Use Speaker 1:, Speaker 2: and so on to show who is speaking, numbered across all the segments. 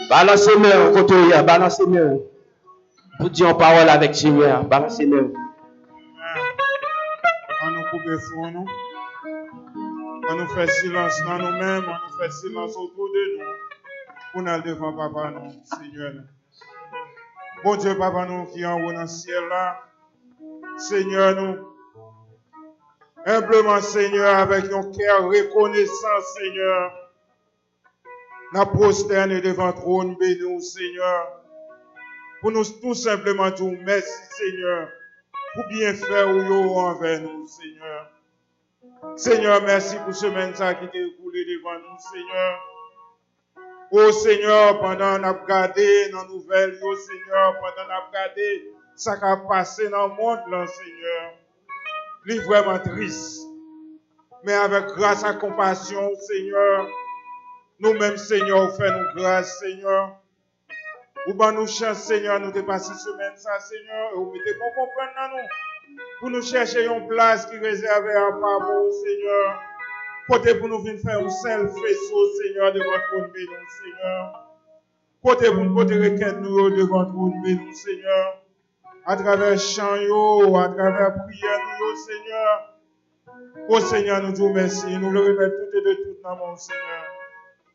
Speaker 1: Balancez-moi, côté, balancez-moi. Vous dites en parole avec Seigneur, balancez-moi.
Speaker 2: On nous coupe le fond, nous. On nous fait silence dans nous-mêmes, on nous fait silence autour de nous. Pour nous devant Papa, nous, Seigneur. Bon Dieu, Papa, nous qui en haut dans le ciel là. Seigneur, nous. Humblement, Seigneur, avec un cœur reconnaissant, Seigneur. Nous prosternons devant le trône, bénis, Seigneur. Pour nous tout simplement dire merci, Seigneur, pour bien faire envers nous, Seigneur. Seigneur, merci pour ce semaine qui est écoulé devant nous, Seigneur. Oh Seigneur, pendant qu'on a regardé dans les nouvelles, oh Seigneur, pendant qu'on a regardé ce qui a passé dans le monde, là, Seigneur. C'est vraiment triste. Mais avec grâce et compassion, Seigneur, nous-mêmes, Seigneur, fais-nous grâce, Seigneur. Ou ben nous chance, Seigneur, nous dépasser semaine ça, Seigneur, et vous mettez bon comprendre dans nous. Pour nous chercher une place qui est réservée à part Seigneur. Côté pour nous venir faire un seul faisceau, Seigneur, de votre trône béni, Seigneur. Côté pour nous porter requête nous devant votre trône béni, Seigneur. À travers chant, à travers prière, nous, Seigneur. Oh Seigneur, nous te remercions. Nous le remettons tout et de tout dans mon Seigneur.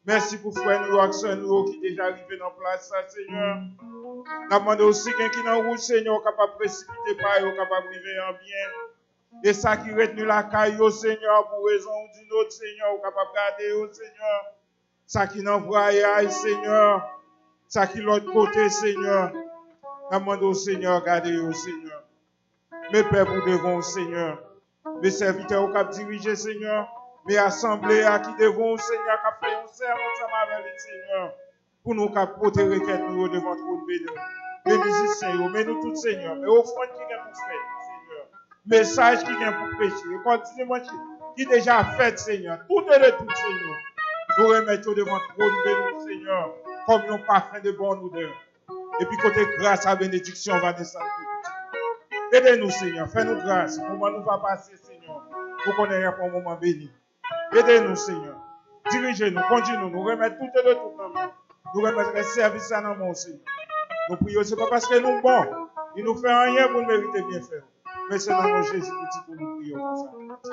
Speaker 2: Merci pour frère nous, accent nous qui est déjà arrivé dans la place, ça, Seigneur. Nous demandons aussi quelqu'un qui est dans la route, Seigneur, capable de précipiter par eux, capable de vivre en bien. Et ça qui retenu la caille, Seigneur, pour raison d'une autre, Seigneur, capable de garder, Seigneur. Ça qui n'envoie ailleurs, Seigneur. Ça qui l'autre côté, Seigneur. Nous demandons, Seigneur, gardez, Seigneur. Mes pères, vous devons, Seigneur. Mes serviteurs au cap diriger, Seigneur. Mes assemblées à qui devons, Seigneur, qui fait un serment ensemble avec les Seigneur. Pour nous cap porter requête nous devant votre béni. Mes musiciens, mais nous tous, Seigneur. Mais offrande qui vient pour faire, Seigneur. Message qui vient pour prêcher. Continuez-moi qui déjà fait, Seigneur. Tout est de tout, Seigneur. Nous remettons devant votre béni, Seigneur. Comme un parfum de bonne odeur. Et puis côté grâce à bénédiction va descendre. Aidez-nous, Seigneur. Fais-nous grâce. Comment nous va passer, Seigneur. Pour qu'on ait un moment béni. Aidez-nous, Seigneur. Dirigez-nous, conduisez-nous. Nous remettons tout et de tout dans nous. Nous remettons les services à nous, Seigneur. Nous prions, ce n'est pas parce que nous sommes bons. Il nous fait rien pour nous mériter bien faire. Mais c'est dans nos Jésus que nous prions comme ça.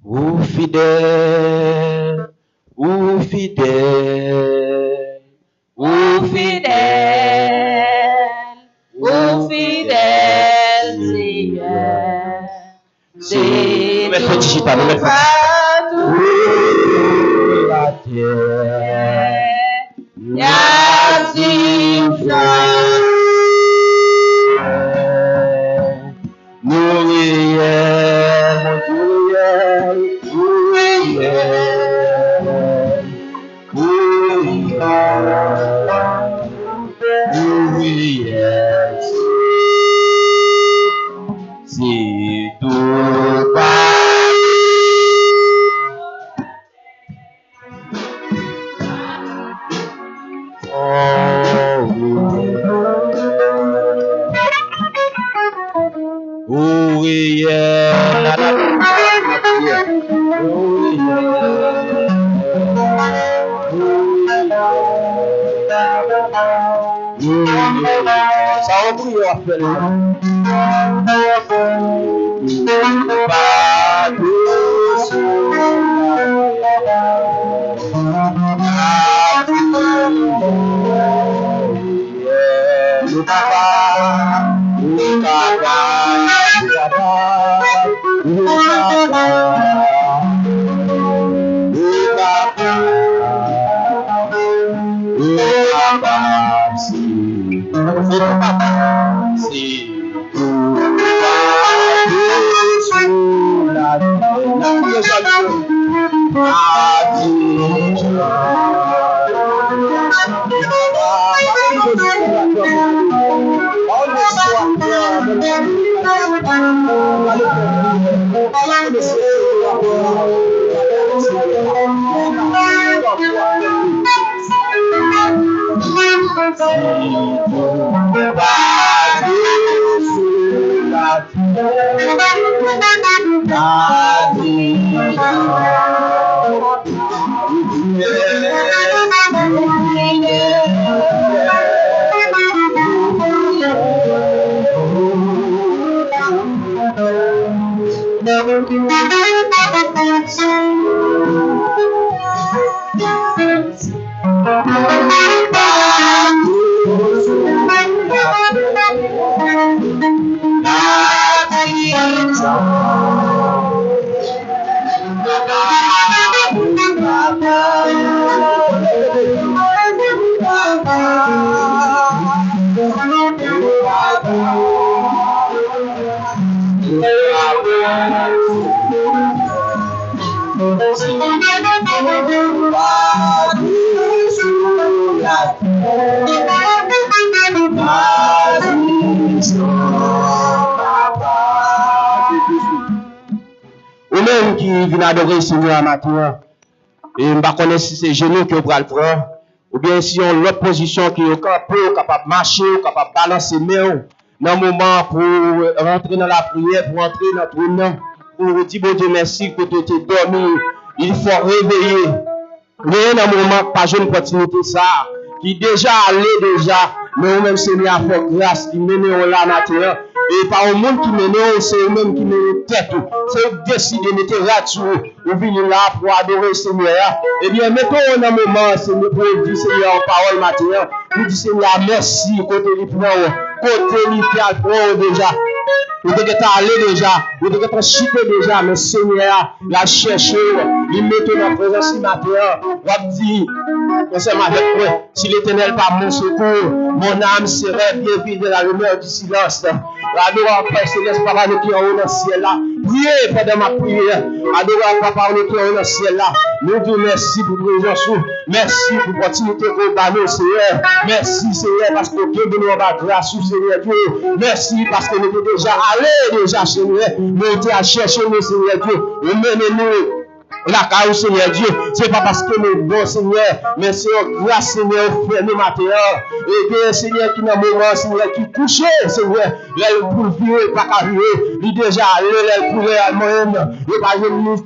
Speaker 1: Ou fidèle, ou fidèle, ou fidèle,
Speaker 3: Ô fidèle Seigneur, c'est
Speaker 1: Mettre digital,
Speaker 3: tout
Speaker 1: mettre
Speaker 3: partout
Speaker 1: la terre.
Speaker 3: y a une chose.
Speaker 1: C'est tout pas. Oh yeah, la la ça va prier à faire. Pas de le papa, Ou même qui vient adorer le Seigneur matin, et je ne sais pas si c'est genoux qui va le prendre, ou bien si on l'autre position qui est capable de marcher, capable de balancer les mains, dans le moment pour rentrer dans la prière, pour rentrer dans le trône, pour dire bon Dieu merci que tu es dormi, il faut réveiller. Mais dans le moment, pas une opportunité ça, qui déjà allé déjà, mais au même Seigneur a fait grâce, qui mène là matin. Et par le monde qui mène, c'est eux-mêmes qui mènent tête. C'est eux qui décident de mettre là-dessus, ou venir là pour adorer le Seigneur. Eh bien, mettons un moment, Seigneur, pour dire Seigneur en parole matin, pour dire Seigneur merci, côté lui prend, côté lui fait déjà. Vous devez aller déjà, vous devez chuter déjà, mais Seigneur, la chercher, il met dans la présence du matin, vous dit, ensemble avec moi, si l'Éternel par mon secours, mon âme serait bien vide de la rumeur du silence. Adorant Père Céleste, Papa, nous qui en haut dans le ciel là, priez pendant ma prière. Adorant Papa, nous qui en haut dans le ciel là, nous disons merci pour présence, merci pour l'opportunité que vous avez, Seigneur. Merci, Seigneur, parce que Dieu nous a grâce, Seigneur Dieu. Merci parce que nous sommes déjà allés, déjà, Seigneur. Nous sommes à chercher, Seigneur Dieu. Et menez-nous. La carrière, Seigneur Dieu, c'est pas parce que nous bon Seigneur, mais c'est grâce Seigneur frère nous matin. Et bien Seigneur qui dans le moment Seigneur qui couché Seigneur, l'aile pour vivre pas carrière, il déjà l'aile pour aller moi-même, et pas nous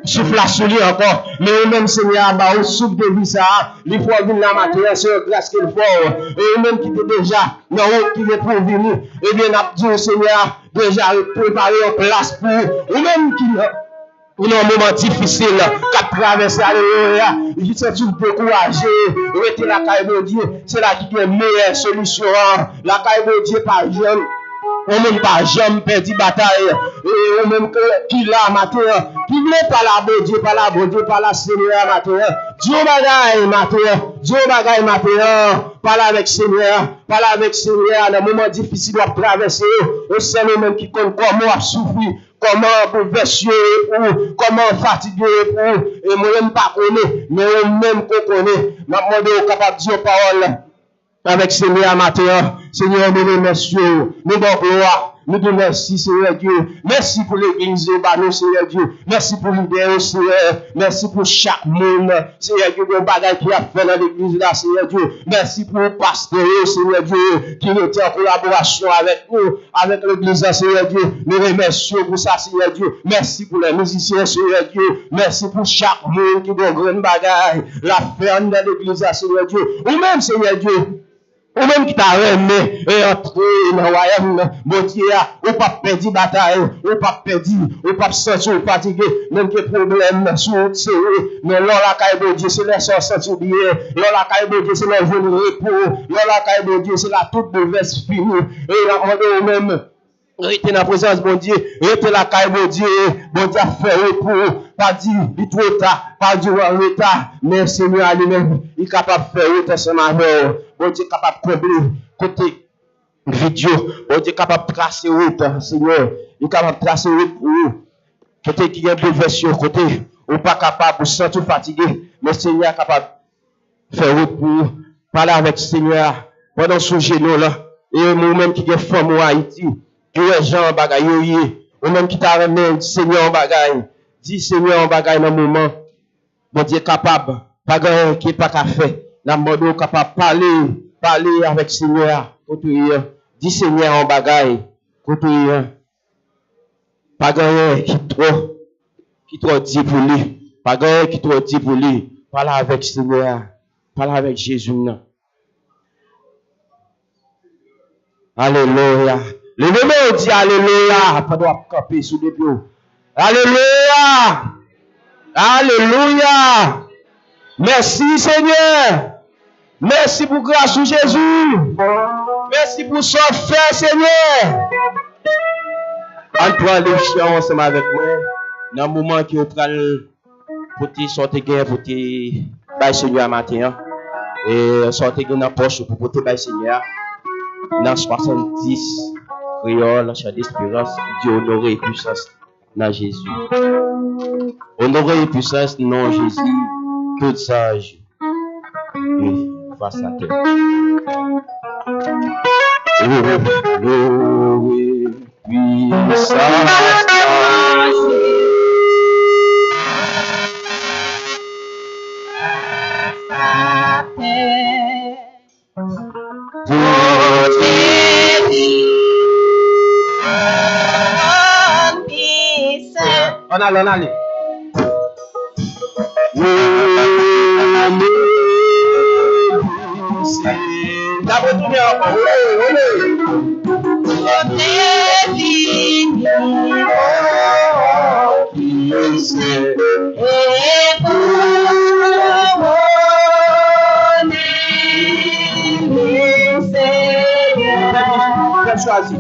Speaker 1: souffle sur lui encore, mais même Seigneur bah au souffle de vie ça, il faut venir la matin c'est grâce qu'il faut, et même qui était déjà non qui est pour venir, et bien n'a dit Seigneur déjà préparer en place pour ou même qui Ou dans un moment difficile, qu'a traversé, alléluia, il s'est tout découragé, rester la caille de Dieu, c'est là qui est la meilleure solution. La caille de Dieu par jeune. On même pas jamais perdu bataille. Et on même qui là matin, qui voulait pas la bon Dieu, pas la bon Dieu, pas la Seigneur matin. Dieu bagaille matin, Dieu bagaille matin. Parle avec Seigneur, parle avec Seigneur. Dans moment difficile à traverser, et c'est nous-mêmes qui connaissons comment on souffrir, comment bouleverser, ou comment fatiguer, ou et moi-même pas connaître, mais on-même qu'on connaît. M'a demandé au capable de dire parole. Avec Seigneur matin, Seigneur, nous remercions, nous donnons gloire, nous disons merci, Seigneur Dieu. Merci pour l'église, Seigneur Dieu. Merci pour l'idée, Seigneur. Merci pour chaque monde, Seigneur Dieu, de bagaille qui a fait dans l'église, là, Seigneur Dieu. Merci pour le pasteur, Seigneur Dieu, qui était en collaboration avec nous, avec l'église, Seigneur Dieu. Nous remercions pour ça, Seigneur Dieu. Merci pour les musiciens, Seigneur Dieu. Merci pour chaque monde qui doit grande bagaille, la ferme dans l'église, Seigneur Dieu. Ou même, Seigneur Dieu, ou même qui t'a remis et entré dans le royaume, mon Dieu, ou pas perdu bataille, ou pas perdu, ou pas sentir fatigué, même que problème sur c'est mais là la caille de Dieu, c'est les sentir bien, là la caille de Dieu, c'est les journées repos, là la caille de Dieu, c'est la toute mauvaise finie, et la demandé même. Restez dans la présence, bon Dieu. Restez la caille, bon Dieu. Bon Dieu, fait pour. Pas dire, il est trop tard. Pas dire, en retard. Mais Seigneur, à lui-même, il est capable de faire autant son amour. Bon Dieu, capable de combler côté vidéo. Bon Dieu, capable de tracer autant, Seigneur. Il est capable de tracer autant pour vous. Côté qui est bouleversé, côté, ou pas capable, ou sentir fatigué. Mais Seigneur est capable de faire autant pour vous. Parler avec Seigneur. Pendant ce genou là. Et nous-mêmes qui sommes femme en Haïti. Tu es Jean bagaille, ou même qui t'a remis, Seigneur en bagaille, dis Seigneur en bagaille dans le moment, bon Dieu capable, pas grand qui n'est pas qu'à faire, dans le monde capable parler avec Seigneur, dis Seigneur en bagaille, pas grand qui trop dit pour lui, pas grand qui trop dit pour lui, parle avec Seigneur, parle avec Jésus. Alléluia. Le nom dit Alléluia. Pas de camper sous les pieds. Alléluia. Alléluia. Merci Seigneur. Merci pour grâce de Jésus. Merci pour son fait Seigneur. On prend les chiens ensemble avec moi. Dans le moment qui est pour te sortir gain pour te bailler Seigneur matin. Et sortir gain dans la poche pour te bailler Seigneur. Dans 70. Créole, chant d'espérance, Dieu honorer et puissance dans Jésus. Honorer et puissance dans Jésus, tout sage et face à terre. Honorer puissance dans On allait. D'abord, tout bien encore. Choisi.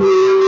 Speaker 3: Yeah.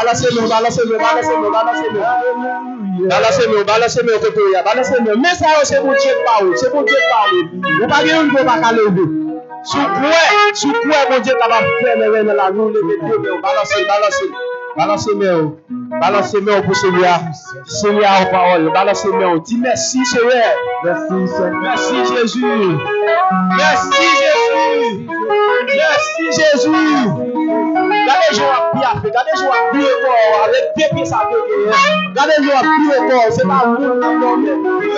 Speaker 1: Balancez-nous, balancez-nous, balancez-nous, balancez-nous. Balancez-nous, balancez-nous, côté, balancez-nous. Mais ça, c'est mon Dieu de parole, c'est mon Dieu de parole. Vous pas bien, vous pas qu'à lever. Sous quoi, mon Dieu, capable de faire les la nous, lever Dieu, mais balancez, balancez. Balancez-nous, balancez-nous pour Seigneur. Seigneur, en parole, balancez-nous. Dis merci, Seigneur. Merci, Seigneur. Merci, Jésus. Merci, Jésus. Merci, Jésus. Regardez, je vois bien, regardez, je vois bien encore, avec deux pieds à côté. Regardez, je vois bien encore, c'est pas nous qui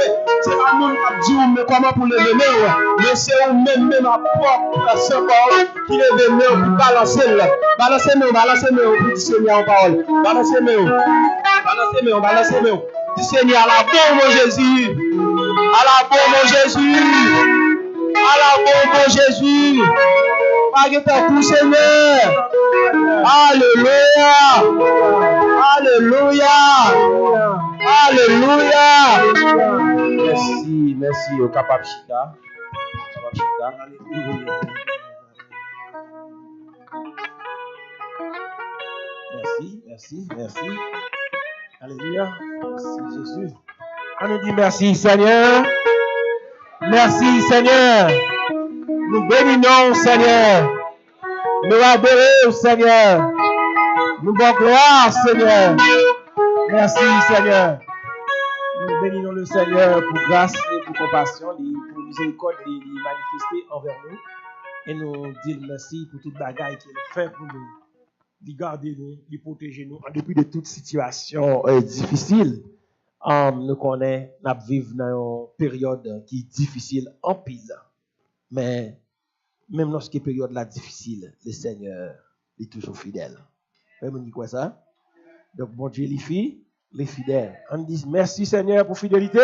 Speaker 1: c'est pas nous qui disons, mais comment pour le venir, mais c'est vous-même, même à propre secours, qui le venir pour balancer. Balancez-nous, balancez-nous, petit Seigneur en parole. Balancez-nous, balancez-nous, balancez-nous. Dis Seigneur, à la bonne, mon Jésus. À la bonne, mon Jésus. À la bonne, mon Jésus. Pas tout, Seigneur. Alléluia. Alléluia. Alléluia. Merci, merci au capable Chita. Alléluia.
Speaker 4: Merci, merci, merci. Alléluia. Merci Jésus. On nous dit merci Seigneur. Merci Seigneur. Nous bénissons Seigneur. Nous adorons Seigneur. Nous bon gloire Seigneur. Merci Seigneur. Nous bénissons le Seigneur pour grâce et pour compassion, pour miséricorde et manifester envers nous. Et nous disons merci pour toute bagaille qu'il fait pour nous. De garder nous, de protéger nous en dépit de toute situation difficile. Nous connaissons, nous vivons dans une période qui est difficile en pile. Mais même lorsque période là difficile, le Seigneur est toujours fidèle. Vous dit quoi ça? Donc, bon Dieu, les filles, les fidèles. On dit merci Seigneur pour fidélité.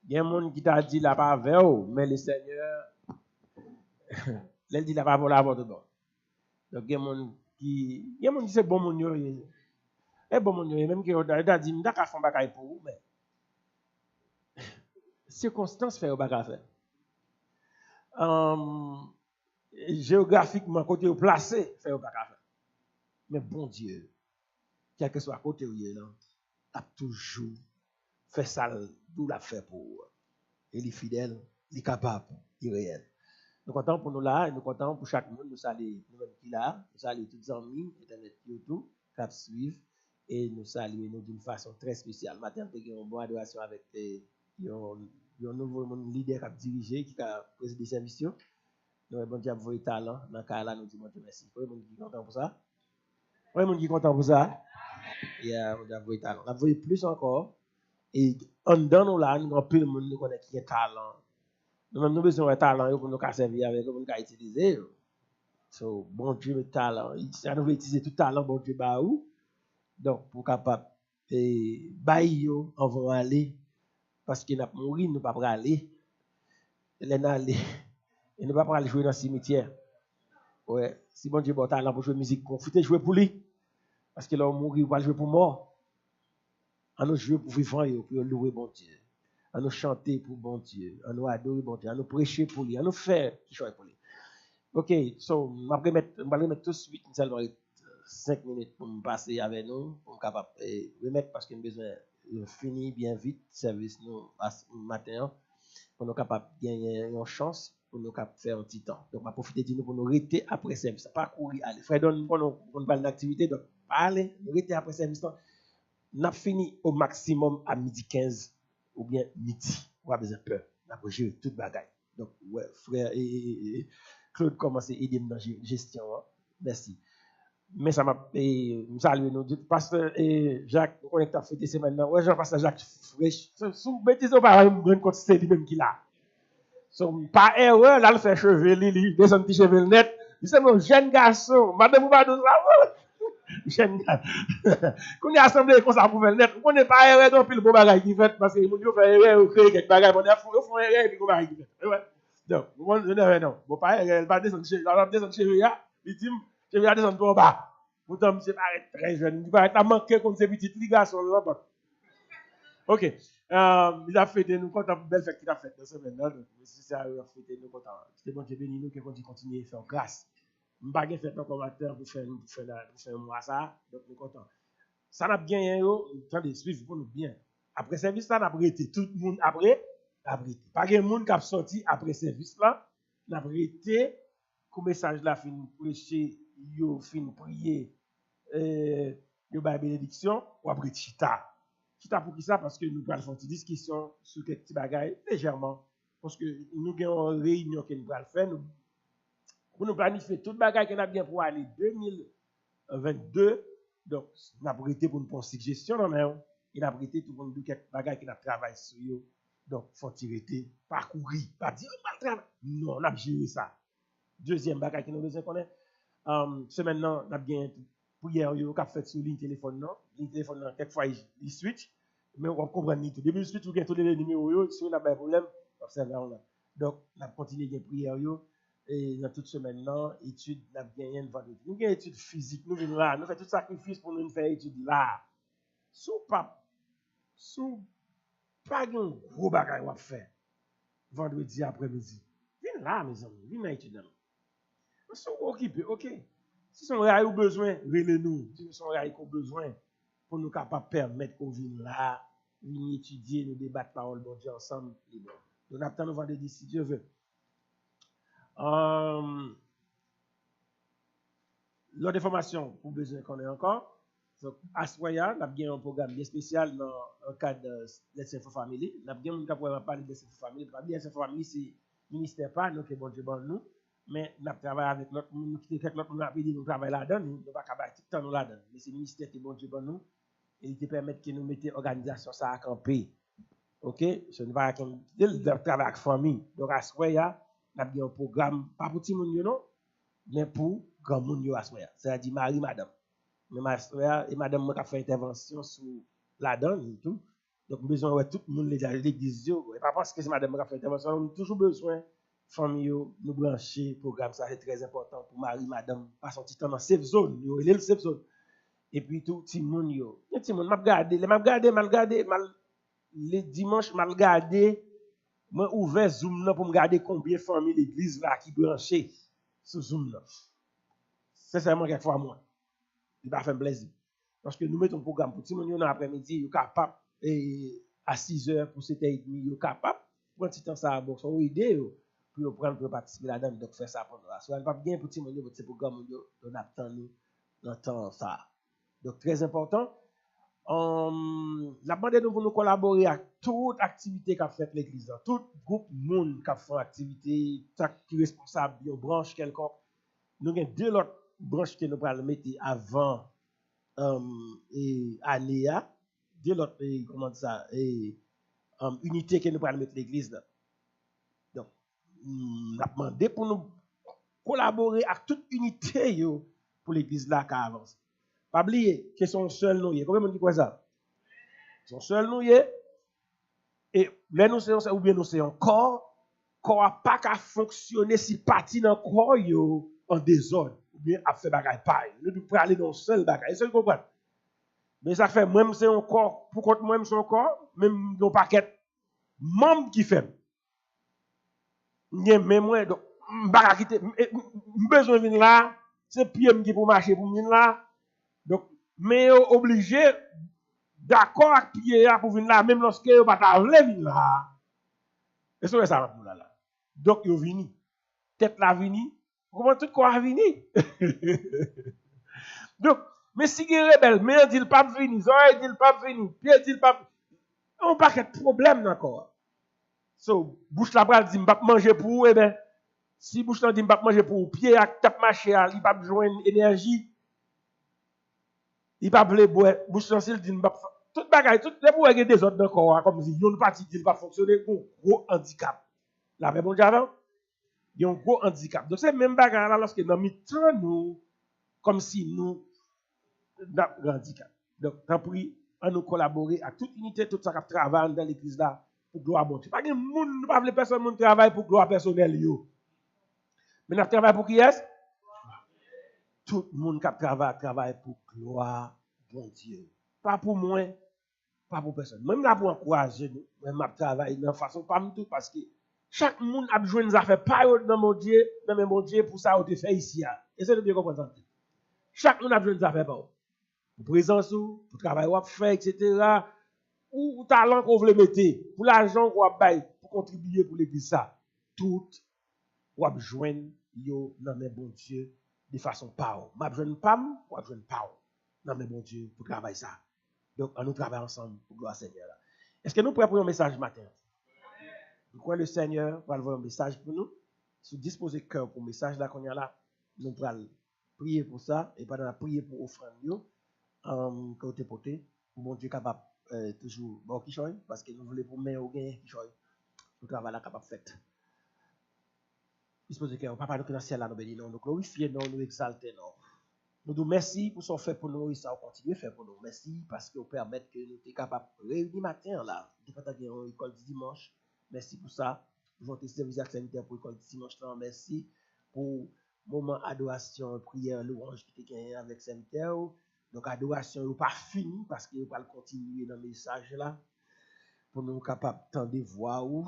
Speaker 4: Il y a un monde qui t'a dit la pas avec mais le Seigneur, il dit la pas pour la votre don. Donc, il y a un monde qui c'est bon mon Dieu. Et bon mon Dieu, même qui a dit, je vais faire un bagage pour vous, mais circonstances fait un bagage faire. Géographiquement, côté où placé, fait un bagage faire. Mais bon Dieu, quel que soit côté où il est là, a toujours fait ça, d'où l'a fait pour vous. Il est fidèle, il est capable, il est réel. Nous comptons pour nous là, et nous comptons pour chaque monde, nous saluons nous-mêmes qui là, nous saluons tous les amis, Internet, YouTube, qui suivent, et nous saluons nous d'une façon très spéciale. Maintenant, nous avons une bonne adoration avec un nouveau leader qui a dirigé, qui a présidé cette mission. Nous avons bon Dieu pour le talent, dans le cas là, nous disons merci. Vous avez qui est content pour ça? Vous avez qui est content pour ça? Et nous avons le talent. Nous avons plus encore, et en dedans nous là, nous avons plus de monde qui connaît qui est talent. Nous avons besoin de talent pour nous servir avec, pour nous utiliser. So, bon Dieu, le talent. Ça nous veut utiliser tout talent, bon Dieu, bah où? Donc, pour capable, bailler, on va aller, parce qu'il n'a mouru, nous ne pouvons pas aller. Il n'a aller. Il ne peut pas aller jouer dans le cimetière. Ouais, si bon Dieu, bon talent pour jouer musique, confiter, jouer pour lui. Parce qu'il a mouru, il va jouer pour mort. On nous jouer pour vivant, pour louer bon Dieu. À nous chanter pour bon Dieu, à nous adorer bon Dieu, à nous prêcher pour lui, à nous faire qui choisit pour lui. Ok, so, je vais remettre tout de suite, nous allons 5 minutes pour me passer avec nous, pour me capable remettre parce que nous avons besoin de finir bien vite, service nous matin, pour nous capable gagner une chance, pour nous capable faire un petit temps. Donc, je vais profiter de nous pour nous arrêter après service, pas courir, aller. Frère, donne pour nous parler d'activité, donc, allez, nous arrêter après service. Nous avons fini au maximum à 12h15. Ou bien midi, on a besoin de peur. On a gérer toute bagaille. Donc, ouais, frère et Claude commence à aider dans la gestion. Hein. Merci. Mais ça m'a salué nous. Pasteur Jacques, on est à fêter c'est maintenant. Ouais, Jean-Pasteur Jacques, sous bêtise, on va rendre compte c'est lui-même qui l'a. Pas erreur, là, il fait cheveux, il descend petit cheveux net. Il c'est mon jeune garçon. Madame Oubadou, jeune garçon. Qu'on est assemblé comme ça pour faire net. On n'est pas erreur dans pile bon bagage qui fait parce que mon Dieu fait erreur ou créer quelque bagage. On font erreur et puis bon bagage qui fait. Ouais. Donc, non. Bon pas erreur, il va descendre chez lui. Il dit, je vais descendre en bas. Pourtant, monsieur paraît très jeune. Il va manquer comme ces petites ligations là-bas. OK. Il a fêté nous content pour belle fête qu'il a faite dans ce semaine. Donc, si ça a fêté nous content. C'est bon Dieu béni nous que continue à faire grâce. pas fait un commentaire pour faire un mois ça, donc nous content. Ça n'a bien yo, attendez, suivez pour nous bien. Après service là, n'a arrêté tout le monde après. Pas de monde qui a sorti après service là, n'a arrêté comme message là fin prêcher, yo fin prier yo ba bénédiction ou après chita. Chita pour qui ça parce que nous allons faire une discussion sur quelques petits bagages légèrement parce que nous avons une réunion que nous allons faire pour nous planifier tout bagage que nous avons bien pour aller 2022. Donc, nous avons arrêté pour nous prendre suggestion non mais il a arrêté tout pour nous dire quelques bagages que nous travaillons sur eux. Donc, faut arrêter, pas courir, pas dire travail. Non, on a géré ça. Deuxième bagage que nous besoin connaître c'est maintenant nous avons bien prière yo qu'a fait sur ligne téléphone non, quelquefois il switch mais on comprend ni tout depuis switch ou gain tous les numéros yo si on a pas problème observer là. Donc, on a continué de prière yo et dans toute semaine là étude n'a bien vendredi. Nous gain étude physique, nous venons là, nous fait tout sacrifice pour nous faire étude là. Sous pas un gros bagage on faire vendredi après-midi. Viens là mes amis, viens là étudier. Nous sommes occupés, OK. Si son rail ou besoin, relez-nous. Si son rail qu'on besoin pour nous capables permettre qu'on vienne là, venir étudier, nous débattre parole bon Dieu ensemble. Donc après nous vendredi si Dieu veut. L'autre information pour besoin qu'on ait encore. Donc à Soya, nous avons bien un programme bien spécial dans le cadre de l'SFO Family. Nous avons bien un programme parler de l'SFO Family. L'SFO Family c'est ministère pas nous que bon Dieu bon nous. Mais nous travaillons avec l'autre monde, nous travaillons là-dedans, nous ne pouvons pas travailler tout le temps là-dedans. Mais c'est le ministère qui est bon Dieu pour nous, et il permet que nous mettions l'organisation ça à camper. OK? Ce n'est pas comme travail avec la famille. Donc, à ce moment-là, nous avons un programme, pas pour tout le monde, non, mais pour grand monde à ce moment-là. C'est-à-dire Marie, madame. Mais ma et madame, moi, fait intervention sur là-dedans et tout. Donc, nous avons besoin de tout le monde, l'église, et pas parce que c'est madame qui fait intervention, nous avons toujours besoin. Famille, nous brancher, programme, ça c'est très important pour Marie, madame, pas sortir dans la safe zone, il est le safe zone. Et puis tout le monde, tout le monde, les dimanches, m'a regardé, moi ouvert Zoom là pour me regarder combien de familles l'église là qui branchées sur Zoom là. C'est seulement quelquefois moi. Il va faire plaisir. Parce que nous mettons un programme pour tout le monde dans l'après-midi, il est capable, et à 6h pour 7h30, il est capable, pour un petit temps ça, bon, son idée, pour prendre pour participer là-dedans donc faire ça pendant la soirée pas bien pour petit monde votre programme on attend nous dans temps ça donc très important la bande nous pour nous collaborer à toute activité qu'a fait l'église tout groupe monde qui fait activité qui responsable d'une branche quelconque nous avons deux autres branches que nous allons mettre avant et année deux autres comment ça et unité que nous allons mettre l'église là. Nous avons demandé pour nous collaborer avec toute unité pour l'église là qui avance. Pas oublier que son seul nous y est. Combien de monde dit quoi ça? Son seul nous y est. Et là nous c'est ou bien nous c'est un corps pas qu'à fonctionner si parti dans corps en désordre ou bien à faire bagaille pareil. Nous devons aller dans seul bagaille. Est-ce que vous comprenez? Mais ça fait même c'est un corps pour contre même son corps, même nos paquets membres qui fait. Mais moi donc m'pa quitter besoin venir là c'est pied qui pour marcher pour venir là donc mais obligé d'accord avec pied pour venir là même lorsque yo pas ta venir là et c'est ça pour là donc yo vini tête la vini comment tout quoi vini donc mais si il rebelle mais dit pas venir oreille dit pas venir pied dit pas on pas de problème encore so bouche la bras dit m'pa manger pour eh ben si bouche la dit m'pa manger pour pied ak tap marcher il pas joindre énergie il pas vle boire bouche la dit m'pa tout bagaille tout les pour des désordre dans corps comme si yon partie dit pas fonctionner gros handicap la bon avant il y a un gros handicap donc c'est même bagaille là lorsque dans mi-temps nous comme si nous dans handicap donc tant pis à nous collaborer à toute unité tout ça qui travaille dans l'église là pour gloire bon Dieu pas de monde pas vle personne monde travaille pour gloire personnelle yo mais nous travaille pour qui est tout le monde qui travaille pour gloire bon Dieu pas pour moi pas pour personne même là pour encourager nous même m'a travailler de façon pas tout parce que Chaque monde a besoin de affaires pas dans mon Dieu, dans mon Dieu pour ça on te fait ici. Essayez de bien comprendre ça. Chaque monde a besoin de affaires pour présence pour travail qu'on fait etc. Ou talent qu'on veut mettre, pour l'argent qu'on va bailler pour contribuer pour l'église ça. Tout ou a besoin yo dans mes bon Dieu de façon pas. M'a besoin pam, ou a besoin pas. Dans mes bon Dieu pour travailler ça. Donc on nous travaille ensemble pour gloire Seigneur là. Est-ce que nous prêts pour un message matin? Nous croyons le Seigneur va avoir un message pour nous. Si vous disposez cœur pour le message là qu'on y a là, nous allons prier pour ça et pendant la prier pour offrande yo côté poté, bon Dieu capable toujours bon qui choy parce que nous voulons pour main au gain qui choy. Le travail là capable fait. Disposez cœur, papa nous dans le ciel là nous bénissons, nous glorifions, nous exaltons. Nous disons merci pour ce fait pour nous et ça continue à faire pour nous. Merci parce que vous permettez que nous soyons capables de réunir matin là. Nous avons une école du dimanche. Merci pour ça. Nous avons service activité pour l'école du dimanche là. Merci pour le moment adoration, prière, louange qui était gagné avec serviteur. Donc adoration n'est pas fini parce que nous allons continuer dans le message là pour nous capables de voir où.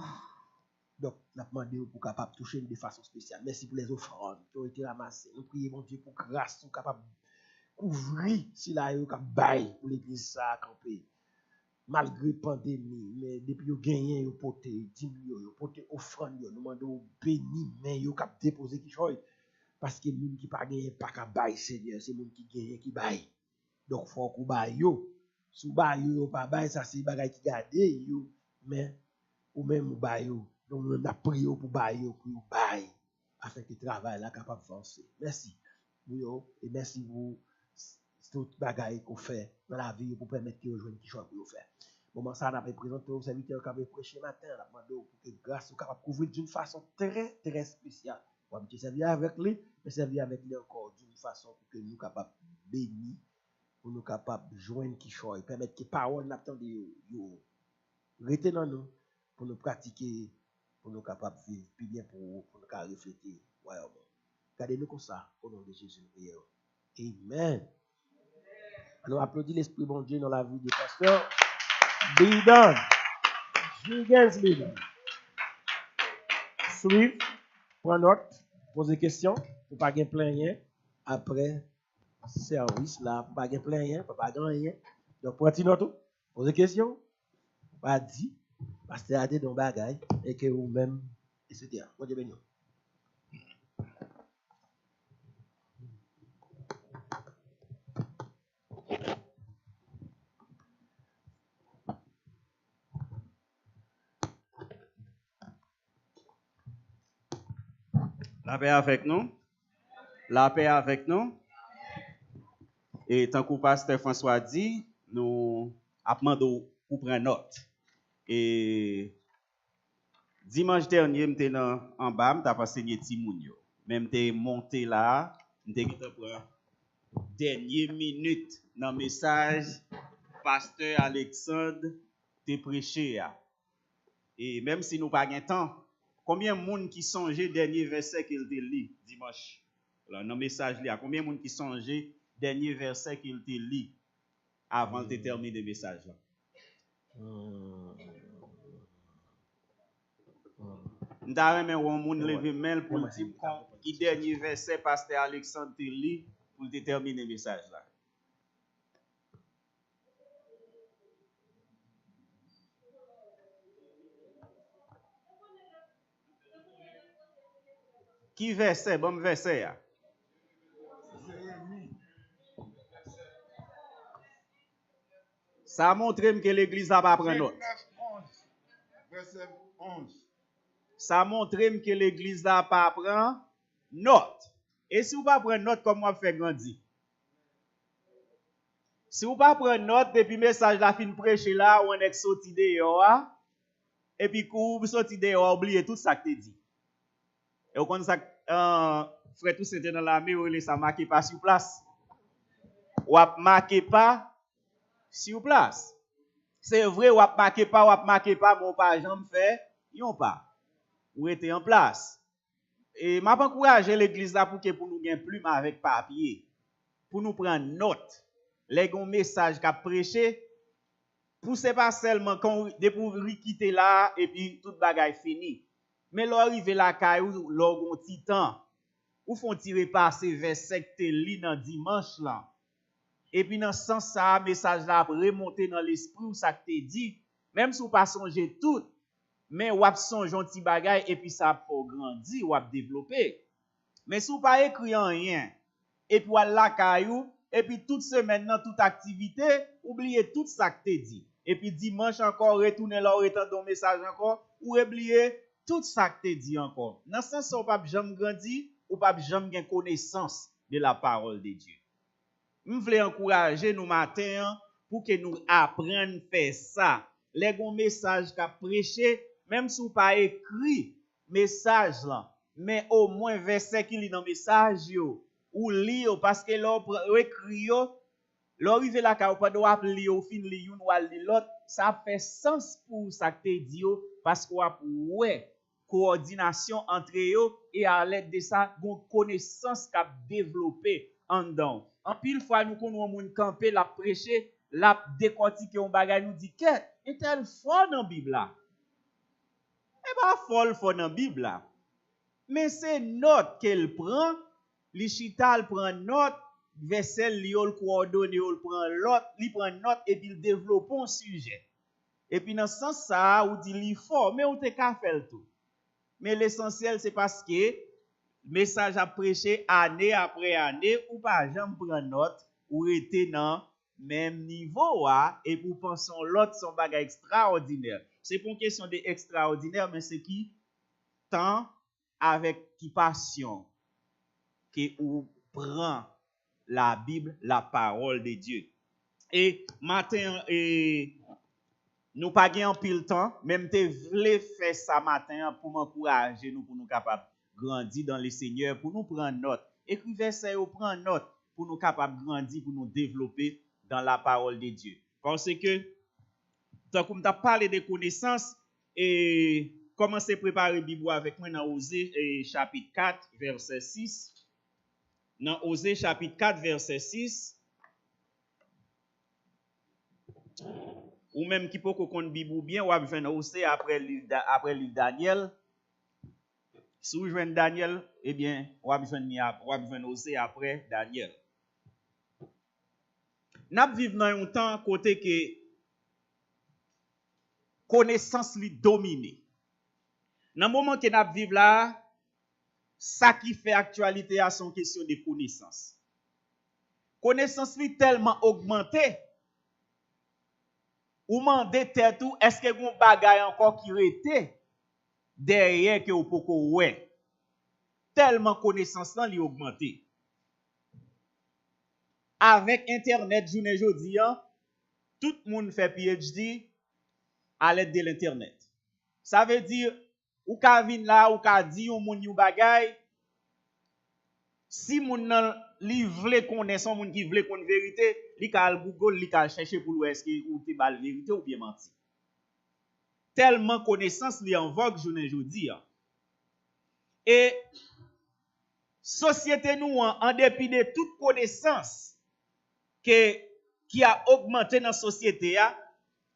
Speaker 4: Donc, nous avons demandé pour capable toucher de façon spéciale. Merci pour les offrandes qui ont été ramassées. Nous prions, mon Dieu, pour grâce, pour capable couvrir si là, vous capable bailler pour l'église ça camper. Malgré la pandémie, mais depuis que vous gagnez, vous portez 10 millions, vous portez offrande, nous demandons béni, mais vous capable déposer qui chose. Parce que les gens qui pas gagné, pas qu'à bailler, Seigneur, c'est les gens qui gagnent qui baillent. Donc, il faut que vous baillez. Si vous baillez, vous pas baillez, ça c'est des bagages qui gardent, mais ou même vous baillez. Donc, nous avons prié pour bailler, pour bailler, afin que le travail là capable d'avancer. Merci. Et merci pour tout le bagage qu'on fait dans la vie pour permettre que vous jouiez qui choix pour faire. Moment ça, on a présenté aux serviteurs qui avaient prêché matin, on a demandé pour que grâce soit capable de couvrir d'une façon très, très spéciale. On va servir avec lui, mais servir avec lui encore d'une façon pour que nous capables de bénir, pour nous capables de joindre qui choix, permettre que les paroles n'attendent rester dans nous, pour nous pratiquer. Pour nous capables de vivre plus bien pour nous refléter. Gardez-nous comme ça, au nom de Jésus. Amen. Alors, applaudissons l'Esprit bon Dieu dans la vie des pasteurs. Be done. Begins be done. Suivez, prenez note, posez questions, pour ne pas gagner plein rien. Après service, là, pour ne pas gagner plein rien, pour ne pas gagner rien. Donc, prenez note, posez questions, pas dit. Parce que c'est dans bagaille et que vous-même, etc. Bon Dieu béni.
Speaker 5: La paix avec nous. La paix avec nous. Et tant que pasteur François dit, nous appelons pour prendre note. Et dimanche dernier, je suis en bas, je suis enseigné Timounio. Même je suis monté là, je suis prendre dernière minute dans le message, pasteur Alexandre te prêché. Et même si nous n'avons pas de temps, combien de monde qui songeait dernier verset qu'il te lit dimanche? Dans le message là, combien de monde qui songeait dernier verset qu'il te lit avant de terminer le message là? Nous avons un monde levé mail pour dire qui dernier verset pasteur Alexandre te lit pour déterminer le message là. Qui verset? Bon verset. Ça montre que l'église n'a pas pris note.
Speaker 2: Verset 11.
Speaker 5: Ça montre que l'église n'a pas pris note. Et si vous ne pas prendre note, comment on fait grandir? Si vous ne pas prendre note, depuis le message la fin prêcher là, on est sorti dehors, et puis quand vous sorti dehors, oubliez tout ça que tu dit. Et vous connaissez ça, frère, tout c'était dans l'armée, vous ça marqué pas sur place. Ou marqué pas sur place. C'est vrai, ou marqué pas, mon pas, j'en fais, yon pas. Ou était en place. Et m'a pas encourager l'église là pour nous gagner plume avec papier. Pour nous prendre note. Les gon message qu'a prêché. Pour c'est pas seulement quand pour quitter là et puis toute bagaille fini. Mais l'arrivé la caillou, l'orgon titan, ou font tirer passer verset que li dans dimanche là. Et puis dans ce sens ça, message là remonter dans l'esprit ou ça que te dit, même si ou pas songer tout, mais ou ap songe un petit bagay et puis ça pour grandir ou ap développer. Mais si ou pas écrit rien, et puis ou la caillou, et puis toute semaine dans toute activité, oubliez tout ça que te dit. Et puis dimanche encore retourner là retendre un message encore ou oublier tout ça que te dit encore. Dans ce sens ou pas jamais grandir ou pas jamais gain connaissance de la parole de Dieu. Je voulais encourager nous matin pour que nous apprenions à faire ça. Les bons messages qu'a prêché, même si vous pas écrit message là, mais au moins verset qui lit dans message yo ou lire parce que l'on écrit yo, l'arrivé là ka pas doit lire au fin li une ou li l'autre, ça fait sens pour ça que te dit yo parce qu'on a ouais coordination entre yo et à l'aide de ça, une connaissance qu'a développé en dedans. En pile fois nous connaissons moun camper la prêcher, la décortiquer un bagage nous dit que est tel fort dans Bible là. Et pas fort dans Bible là. Mais c'est note qu'elle prend, li chita prend note, verset li le coordonné, il prend l'autre, li prend note et puis il développe un sujet. Et puis dans ce sens ça, ou dit li fort, mais on te ka faire tout. Mais l'essentiel c'est parce que message à prêcher année après année ou pas jamais prendre note ou était dans même niveau et pour penser l'autre son bagage extraordinaire. C'est pour une question de extraordinaire mais c'est qui temps avec qui passion qui ou prend la Bible, la parole de Dieu. Et matin nous pas gain pile temps, même te vle faire ça matin pour m'encourager nous pour nous capable grandir dans le Seigneur, pour nous prendre note. Écrivez ça ou prendre note pour nous capable grandir, pour nous développer dans la parole de Dieu. Parce que tant qu'on t'a parlé de connaissances et commencez à préparer Bible avec moi dans Osée chapitre 4 verset 6. Dans Osée chapitre 4 verset 6. Ou même qui peut qu'on Bible bien ou besoin Osée après livre Daniel. Si vous jouez Daniel, eh bien, ou besoin Osée après Daniel. Nous vivons dans un temps côté que connaissance li domine. Dans le moment que nous vivons là, ça qui fait actualité à son question de connaissance. Connaissance li tellement augmenté. Ou mandé tête ou est-ce que gon bagay encore qui rete derrière que ou poko ouais. Tellement connaissance là li augmenté. Avec internet journée jodi tout le monde fait PhD à l'aide de l'internet. Ça veut dire ou ka vin là ou ka di ou moun yu bagay si moun nan li vle connaître son moun qui vle connaître vérité, li ka al Google, li ka chercher pour est-ce que ou te bal vérité ou bien menti. Tellement connaissance li en vogue journée jodi. Et société nous en dépit de toute connaissance qui a augmenté dans société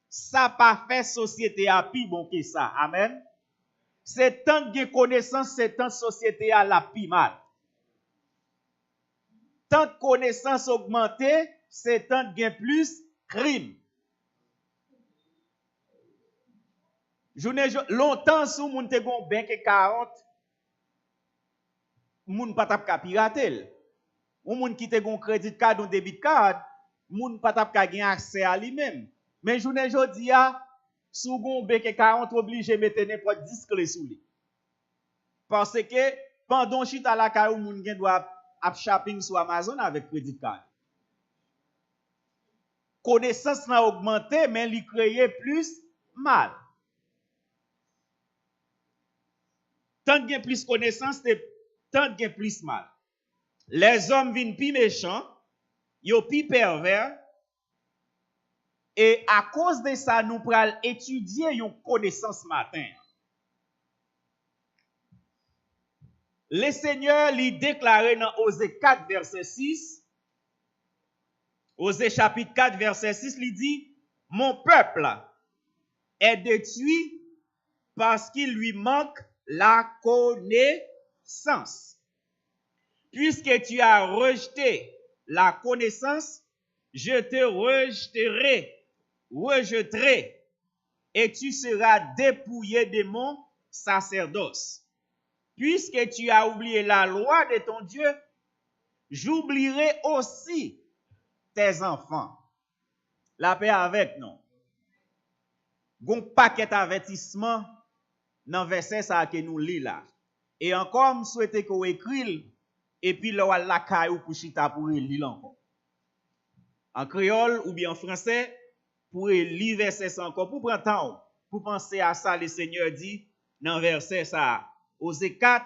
Speaker 5: ça pas fait société a pi bon que ça. Amen. C'est tant de connaissance, c'est tant société a la pi mal. Tant de connaissance augmentée, c'est tant de plus crime. Longtemps sous moun te gon ben que 40 moun pa tap ka pirater. Ou moun qui te gon credit card ou debit card, moun pa tap ka gen accès à lui-même. Mais journée jodi a sou gon ben que 40 obligé mettre n'importe disque sous lui. Parce que pendant chita la ka ou moun gen doit ap shopping sur Amazon avec credit card. Connaissance n'a augmenté mais li créé plus mal. Tant que plus connaissance, tant que plus mal. Les hommes viennent plus méchants, yo plus pervers, et à cause de ça, nous pral étudier une connaissance matin. Le Seigneur lui déclaré dans Osée 4 verset 6, Osée chapitre 4 verset 6, lui dit, mon peuple est détruit parce qu'il lui manque la connaissance. Puisque tu as rejeté la connaissance, je te rejetterai, et tu seras dépouillé de mon sacerdoce. Puisque tu as oublié la loi de ton Dieu, j'oublierai aussi tes enfants. La paix avec nous. Gon paquet avertissement dans verset ça que nous lit là. Et encore, je souhaite qu'on écrit et puis là la caillou pour chita pour lire encore. En créole ou bien en français pour lire verset ça encore pour prendre temps pour penser à ça le Seigneur dit dans verset ça Osée 4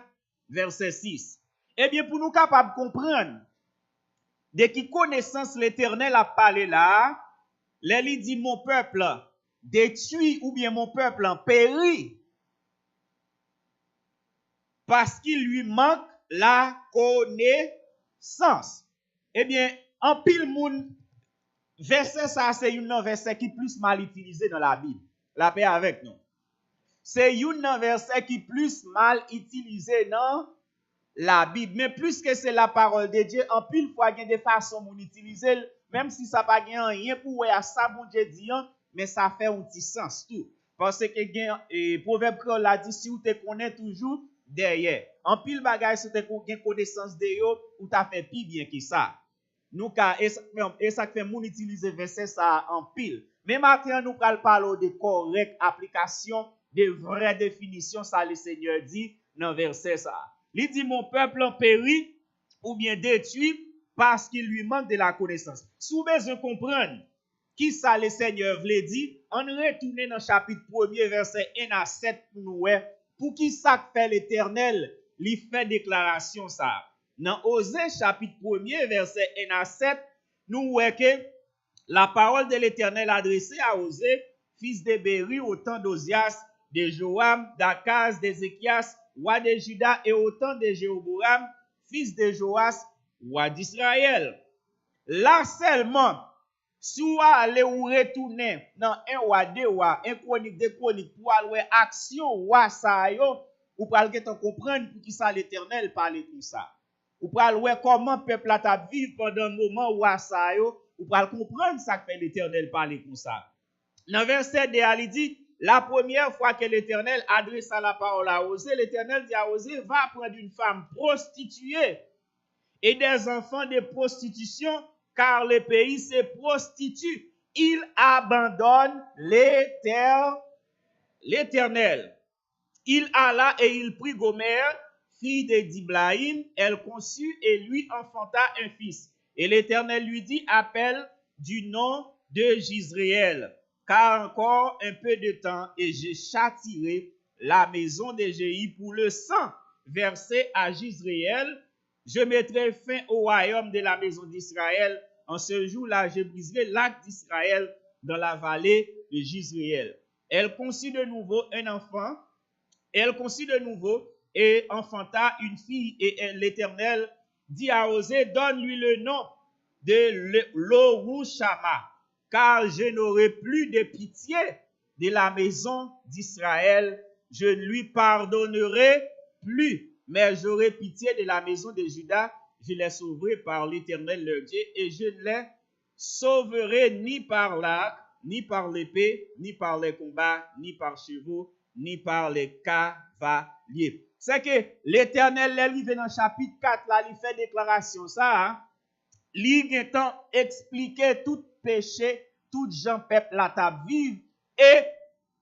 Speaker 5: verset 6. Eh bien pour nous capables de comprendre de qui connaissance l'Éternel a parlé là, il dit mon peuple détruit ou bien mon peuple en périt parce qu'il lui manque la connaissance. Eh bien, en pile moun, verset ça, c'est un verset qui est plus mal utilisé dans la Bible. La paix avec nous. C'est un verset qui est plus mal utilisé dans la Bible. Mais plus que c'est la parole de Dieu, en pile fois, il y a des façons moun utiliser, même si ça n'a pas rien pour à ça, bon Dieu dit, mais ça fait un petit sens tout. Parce que proverbe créole a dit, si vous te connaissez toujours, derrière. En pile bagay si tu as connaissance de yo, ou tu as fait plus bien que ça. Nous et ça fait moun utiliser verset ça en pile. Mais maintenant nous parlons de correcte application, de vraie définition ça le Seigneur dit dans verset ça. Il dit mon peuple en périt ou bien détruit parce qu'il lui manque de la connaissance. Si vous besoin comprendre qui ça le Seigneur voulait dire, on retourne dans chapitre 1er verset 1 à 7 pour nous. Pour qui ça fait l'Éternel, lui fait déclaration ça. Dans Osée chapitre 1er verset 1 à 7, nous voyons que la parole de l'Éternel adressée à Osée, fils de Béri, au temps d'Ozias, de Joam, d'Akaz, d'Ézéchias, roi de Juda, et au temps de Jéroboam, fils de Joas, roi d'Israël. Là seulement, si vous allez ou retourner dans un roi, deux rois, un chronique, deux chroniques, pour aller action, roi, ça, ou pour aller comprendre pour qui ça l'Éternel parle tout ça. Ou pour aller comment le peuple a vécu pendant un moment, roi, ça, ou pour aller comprendre ça que l'Éternel parle tout ça. Dans verset 2, il dit, la première fois que l'Éternel adresse la parole à Osée, l'Éternel dit à Osée, va prendre une femme prostituée et des enfants de prostitution, car le pays se prostitue. Il abandonne l'Éternel. Il alla et il prit Gomère, fille de Diblaïm, elle conçut et lui enfanta un fils. Et l'Éternel lui dit, appelle du nom de Jisraël, car encore un peu de temps et je châtierai la maison de Jéhi pour le sang versé à Jisraël. Je mettrai fin au royaume de la maison d'Israël. En ce jour-là, je briserai l'arc d'Israël dans la vallée de Jisraël. Elle conçut de nouveau un enfant. Elle conçut de nouveau et enfanta une fille. Et l'Éternel dit à Osée, donne-lui le nom de Lorushama, car je n'aurai plus de pitié de la maison d'Israël. Je ne lui pardonnerai plus, mais j'aurai pitié de la maison de Juda. Je les sauverai par l'Éternel leur Dieu, et je ne les sauverai ni par l'arc, ni par l'épée, ni par les combats, ni par chevaux, ni par les cavaliers. C'est que l'Éternel, il vient dans le chapitre 4, là, il fait déclaration ça, il a expliqué tout péché, tout gens peuple là t'a vivre, et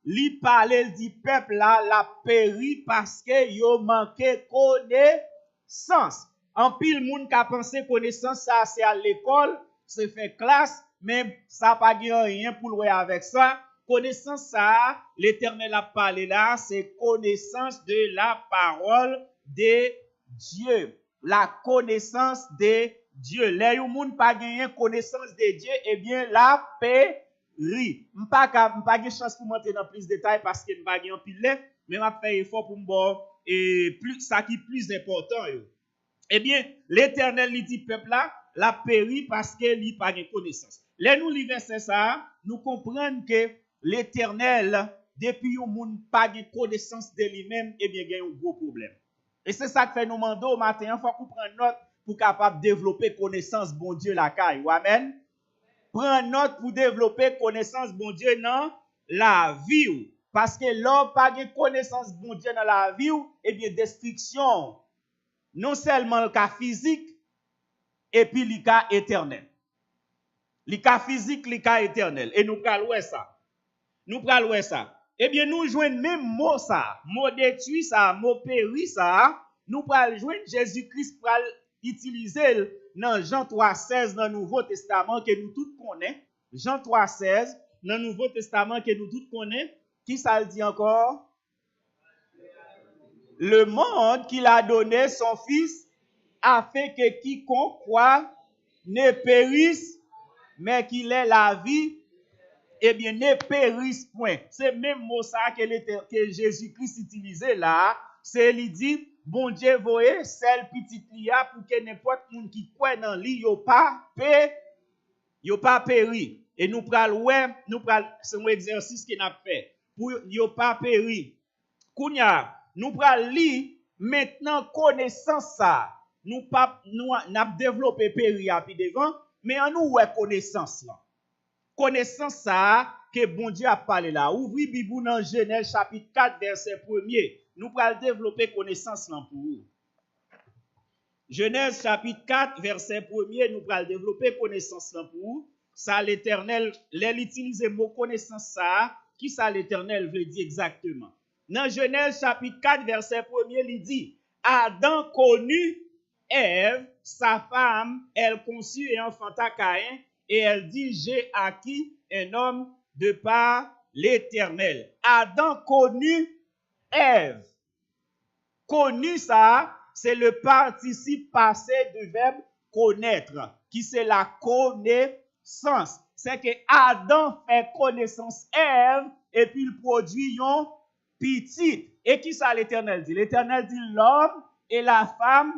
Speaker 5: il parle, il dit peuple là, la péri parce que yo manqué connaissance. En pile moun ka pensé connaissance ça c'est à l'école, c'est fait classe, mais ça pas rien pour louer avec ça. Connaissance ça, l'Éternel a parlé là, c'est connaissance de la parole de Dieu. La connaissance de Dieu. Les yon moun pas gagné connaissance de Dieu, eh bien la péri. M'pa gagné chance pour monter dans plus de détails parce que m'pa gagné en pile, mais m'a fait effort pour m'bo et plus ça qui plus important yo. Eh bien, l'Éternel lui dit peuple là, la péri parce qu'il n'a pas de connaissance. Là, nous lisons verset ça, nous comprenons que l'Éternel depuis un monde pas de connaissance de lui-même, eh bien, il y a un gros problème. Et c'est ça que fait nous mando au matin, il faut qu'on prenne note pour capable développer connaissance bon Dieu la caille. Amen. Prends note pour développer connaissance bon Dieu dans la vie. Parce que l'homme pas de connaissance bon Dieu dans la vie, eh bien, destruction, non seulement le cas physique, et puis le cas éternel. Le cas physique, le cas éternel. Et nous prenons ça. Nous prenons ça. Eh bien, nous joignons même mot ça, mot détruit ça, mot péri ça. Nous prenons joindre Jésus-Christ pour utiliser dans Jean 3,16 dans le Nouveau Testament que nous tous connaissons. Jean 3,16 dans le Nouveau Testament que nous tous connaissons. Qui ça le dit encore? Le monde qu'il a donné son Fils a fait que quiconque croit ne périsse, mais qu'il ait la vie, eh bien, ne périsse point. C'est même mot ça que Jésus-Christ utilisait là. C'est lui dit, bon Dieu voyez, celle petite lia pour que n'importe qui croit dans lui, yo pas péri. Et nous pral c'est un exercice qu'on a fait. Pour yo pas péri. Kounya, nous pral li maintenant connaissance ça. Nous n'a développé péri puis devant, mais en nous ouais connaissance là. Connaissance ça que bon Dieu a parlé là. Ouvri Bible dans Genèse chapitre 4 verset 1er. Nous pral développer connaissance là pour vous. Genèse chapitre 4 verset 1er, nous pral développer connaissance là pour vous. Ça l'Éternel, l'utilise mot connaissance ça, qui ça l'Éternel veut dire exactement. Dans Genèse chapitre 4 verset 1er, il dit Adam connut Ève, sa femme, elle conçut et enfanta Caïn, et elle dit j'ai acquis un homme de par l'Éternel. Adam connut Ève. Connu ça, c'est le participe passé du verbe connaître, qui c'est la connaissance. C'est que Adam fait connaissance Ève et puis il produit un petit. Et qui ça l'Éternel dit? L'Éternel dit l'homme et la femme,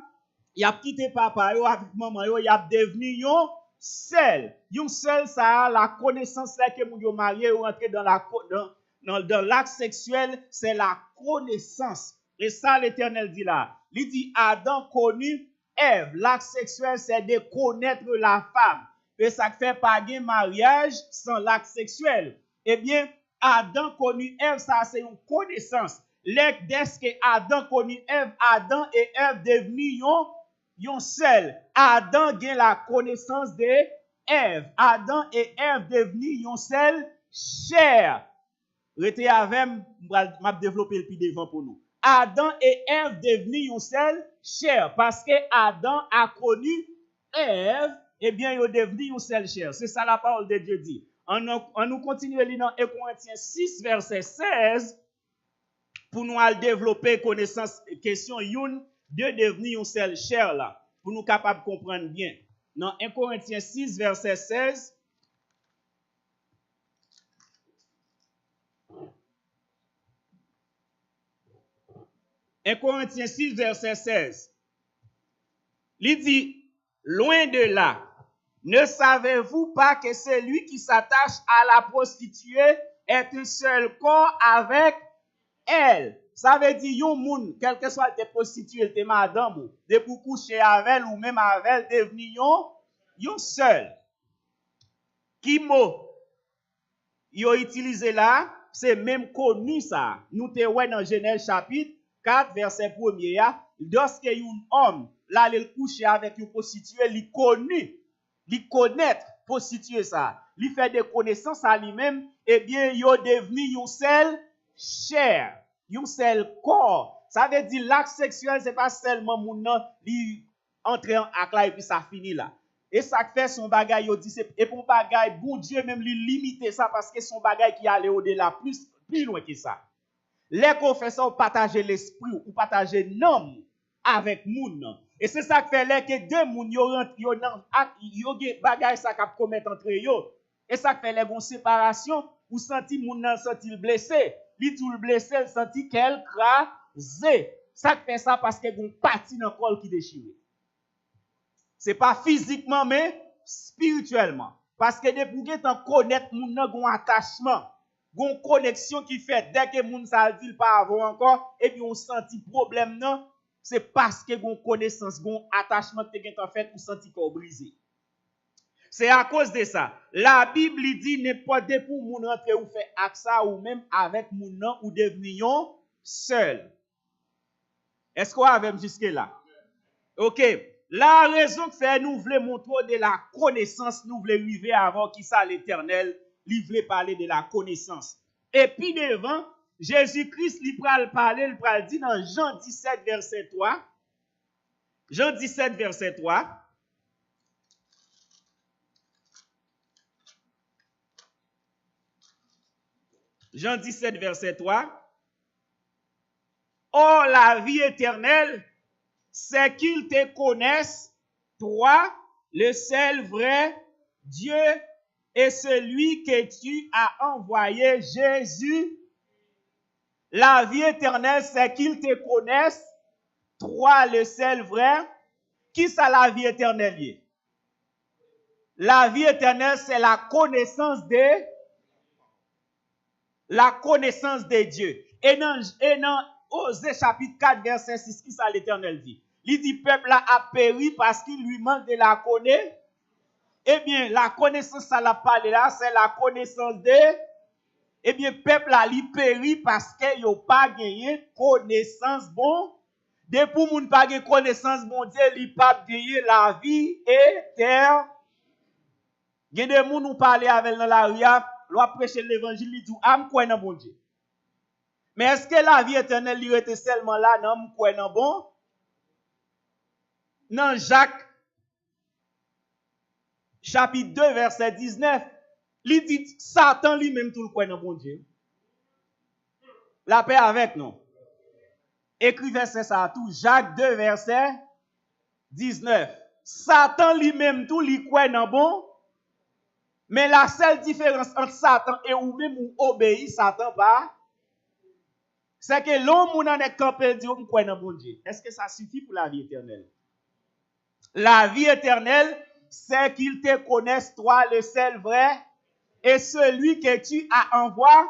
Speaker 5: il a quitté papa yo avec maman yo, il a devenu un seul. Un seul ça la connaissance là que moun yo marié ou entrer dans l'acte sexuel, c'est la connaissance. Et ça l'Éternel dit là. Il dit Adam connut Ève. L'acte sexuel c'est de connaître la femme. Et ça fait pas de mariage sans l'acte sexuel. Eh bien, Adam connut Ève, ça c'est une connaissance. Dès que Adam connut Ève, Adam et Ève devenus un seul. Adam gagne la connaissance de Ève. Adam et Ève devenus un seul chair. Restez avec m'a développer le plus devant pour nous. Adam et Ève devenus un seul chair parce que Adam a connu Ève. Eh bien, ils sont devenus une seule chair. C'est ça la parole de Dieu dit. On nous continue à lire dans 1 Corinthiens 6, verset 16, pour nous développer connaissance, question une, de devenir une seule chair là, pour nous capables de comprendre bien. Dans 1 Corinthiens 6, verset 16, Corinthiens 6, verset 16, il dit, loin de là, ne savez-vous pas que celui qui s'attache à la prostituée est un seul corps avec elle? Ça veut dire, yon moun, quel que soit tes prostituées, tes madame, de pour coucher avec elle ou même avec elle, devenu yon seul. Qui mot yon utilisé là, c'est même connu ça. Nous te ouais dans Genèse chapitre 4, verset 1er, lorsque yon homme, là, il couche avec une prostituée, il connu. Li connaître prostituer ça, li fait des connaissances à lui-même, eh bien, yo devenu une seule chair, un seul corps. Ça veut dire l'acte sexuel, c'est pas seulement moun nan li entrer en acte là et puis ça finit là. Et ça fait son bagay, yo dit c'est et pour bagay, bon Dieu même lui limiter ça parce que son bagay qui allait au-delà plus loin que ça. Les confesseurs partager l'esprit ou partager nom avec moun. Et c'est ça qui fait là que deux moun yo rentre yo nan yo gen bagay ça k'ap commettre entre yo. Et ça qui fait les gon séparation ou senti moun nan senti blessé, li tout blessé, il senti qu'elle crasé. Ça qui fait ça parce que gon parti dans corps qui déchiré. C'est pas physiquement mais spirituellement. Parce que depuis que tu connaître moun nan gon attachement. gon connexion qui fait dès que moun sa dit pas avoir encore et puis on senti problème non, c'est parce que gon connaissance, gon attachement te gen en fait ou senti corps brisé. C'est à cause de ça. La Bible dit n'importe de pour moun rentrer ou fait avec ça ou même avec moun nan ou devenions seul. Est-ce qu'on a même jusque là? OK. La raison que fait nous voulons montrer de la connaissance, nous voulons arriver avant qui ça l'Éternel, lui voulait parler de la connaissance. Et puis devant, Jésus-Christ lui pral parler, il pral dire dans Jean 17 verset 3. Jean 17 verset 3. Jean 17 verset 3. Or la vie éternelle, c'est qu'ils te connaissent, toi, le seul vrai Dieu, et celui que tu as envoyé, Jésus. La vie éternelle, c'est qu'ils te connaissent, toi, le seul vrai. Qui ça la vie éternelle? La vie éternelle, c'est la connaissance de Dieu. Et dans Osée chapitre 4, verset 6, qui ça l'Éternel dit? Il dit, peuple a péri parce qu'il lui manque de la connaissance. Eh bien, la connaissance, ça l'a parlé là, c'est la connaissance de. Eh bien, peuple a li péri parce qu'il n'a pas gagné connaissance bon. De pour moun pas gagné connaissance bon Dieu, il pas gagné la vie éternelle. Il y a des moun nous parler avec dans la rue, l'on prêcher l'évangile, il dit, am quoi dans bon Dieu. Mais est-ce que la vie éternelle lui était seulement là, non, quoi dans bon? Dans Jacques, chapitre 2, verset 19, il dit, Satan lui-même tout le quoi dans bon Dieu. La paix avec nous. Écrit verset ça tout, Jacques 2, verset 19. Satan lui-même tout lui quoi dans bon. Mais la seule différence entre Satan et ou même ou obéit Satan pas, c'est que l'homme ou nan est campé dit ou quoi dans bon Dieu. Est-ce que ça suffit pour la vie éternelle? La vie éternelle, c'est qu'ils te connaissent toi le seul vrai et celui que tu as envoyé.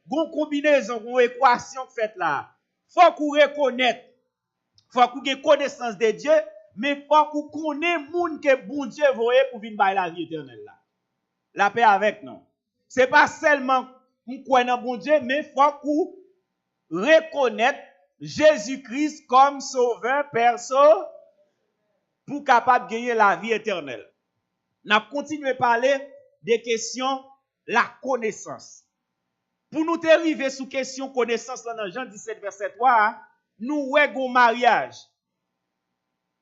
Speaker 5: Gon combinaison, gon équation faite là. Faut qu'on reconnaisse, faut qu'on ait connaissance de Dieu, mais faut qu'on connaisse moun que bon Dieu voye pour venir bailler la vie éternelle là. La paix avec nous. C'est pas seulement qu'on croit dans bon Dieu, mais faut qu'on reconnaisse Jésus-Christ comme sauveur perso pour capable gagner la vie éternelle. N'a continué à parler des questions la connaissance. Pour nous arriver sous question connaissance dans Jean 17 verset 3, nous wègon mariage.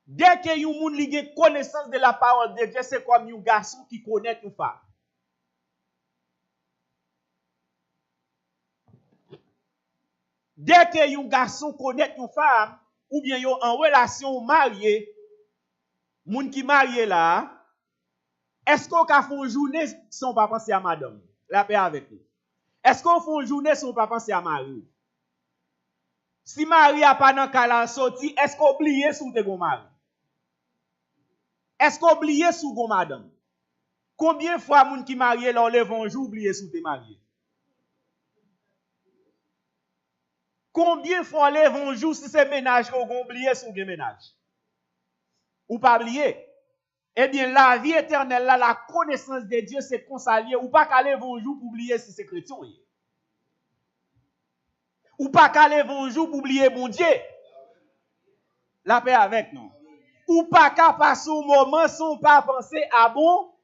Speaker 5: Dès que yon moun li gen connaissance de la parole de Dieu, c'est comme un garçon qui connaît une femme. Dès que yon garçon connaît une femme, ou bien yon en relation marié, moun qui marié là, est-ce qu'on ka font journée sans pas penser à madame? La paix avec nous. Est-ce qu'on fait une journée sans pas penser à Marie? Si Marie a pas dans cas sorti, est-ce qu'on oublie sous te gon mari? Est-ce qu'on oublie sous gon madame? Combien de fois moun qui marié leur lève un jour oublier sous te marié? Combien de fois lève un jour si c'est ménage qu'on oublier sous gen ménage? Ou pas oublier? Eh bien, la vie éternelle, là, la connaissance de Dieu, c'est consalier. Ou pas qu'aller vos jours pour oublier si c'est chrétien. Ou pas qu'aller vos jours pour oublier mon Dieu. La paix avec nous. Ou pas qu'à passer un moment sans pas penser à bon.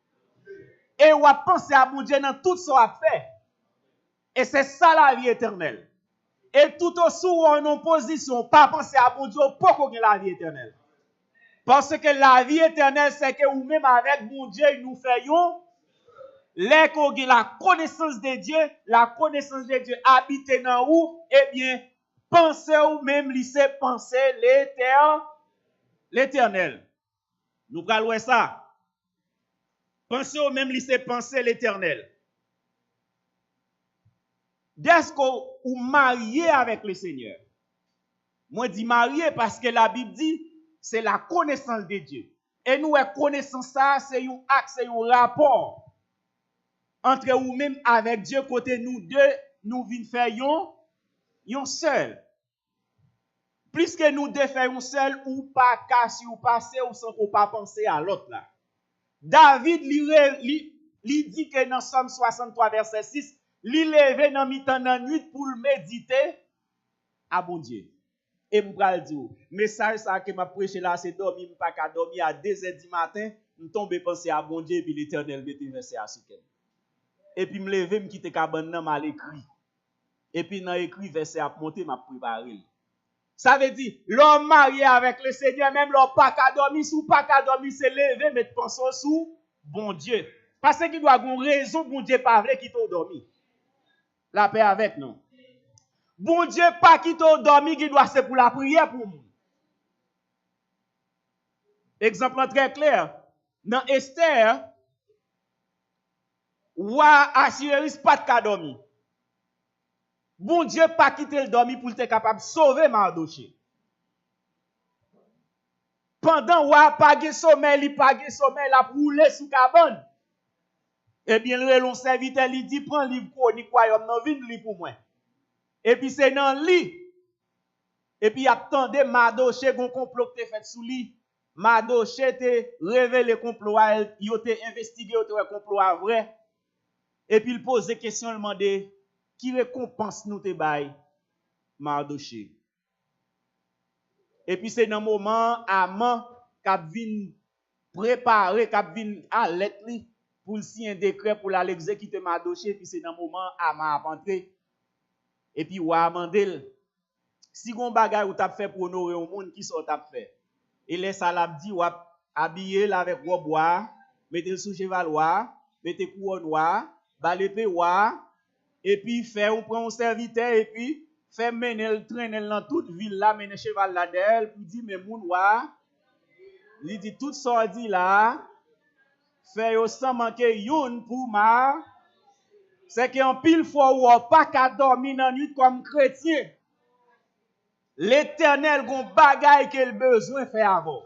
Speaker 5: Et ou à penser à mon Dieu dans tout ce qu'on a fait. Et c'est ça la vie éternelle. Et tout au sous en opposition, pas penser à bon Dieu, pas qu'on ait la vie éternelle. Parce que la vie éternelle, c'est que ou même avec mon Dieu, nous faisons les qu'on a la connaissance de Dieu habite dans où, eh bien, pensez ou même laisser penser l'éternel. Nous parlons ça. Pensez ou même laisser penser l'éternel. Dès qu'on ou marié avec le Seigneur. Moi, dis marié parce que la Bible dit, c'est la connaissance de Dieu. Et nous, la connaissance, ça, c'est un acte, c'est un rapport. entre ou même avec Dieu côté nous deux, nous vinn faire yon seul. Plus que nous deux faisons seul, ou pas casser ou passer ou sans qu'on pas penser à l'autre là. David li dit que dans Somme 63 verset 6, li levé dans mi-temps dans nuit pour méditer à bon Dieu. Et m'pral dire, message ça que m'a prêché là, c'est dormir, m'pas qu'à dormir à 2h du matin, m'tombe penser à bon Dieu puis l'Éternel mette verset à ce et puis me lever, me quitter cabane nan mal écrit. Et puis dans écrit verset à monter m'a préparé. Ça veut dire l'homme marié avec le Seigneur même l'homme pas qu'à dormir sous pas qu'à dormir c'est lever mettre penser sous bon Dieu. Parce qu'il doit avoir raison bon Dieu pas vrai qui t'a dormi. La paix avec nous. Bon Dieu pas qui t'a dormi qui doit c'est pour la prière pour nous. Exemple très clair. Dans Esther, Wa Assuéris pas de ka dormi. Bon Dieu pas quitter le dormi pour être capable de sauver Mardoché. Pendant Wa pas de sommeil, il pas de sommeil, la rouler sous cabane. Eh bien, le long serviteur lui dit prends livre chronique royaume nan vinn li pour moi. Et puis c'est dans li. Et puis attendez Mardoché gon complot te fait sous li. Mardoché te révélé complot, il te investigué, il te complot vrai. Et puis il pose des questions, il demande qui récompense nous te bail Mardoché. Et puis c'est dans le moment Aman k'ap vinn préparer, k'ap vinn alerte li pour signer un décret pour aller exécuter Mardoché. Puis c'est dans le moment Aman a entré. Et puis ou a mandel si gon bagay ou t'a fait pour honorer au monde qui sont t'a fait. Et les salab dit ou habiller avec robe noire, mettez sous cheval noir, mettez couronne noire, balépé noir, et puis fait ou prend un serviteur et puis fait mener traîner dans toute ville là, mener cheval là d'elle pour dire mais moun noir, il dit tout sorti là, fait yo sans manquer youn pour ma, c'est qu'en pile fois ou pas qu'à dormir dans nuit comme chrétien. L'Éternel gon bagay qu'elle besoin faire avant.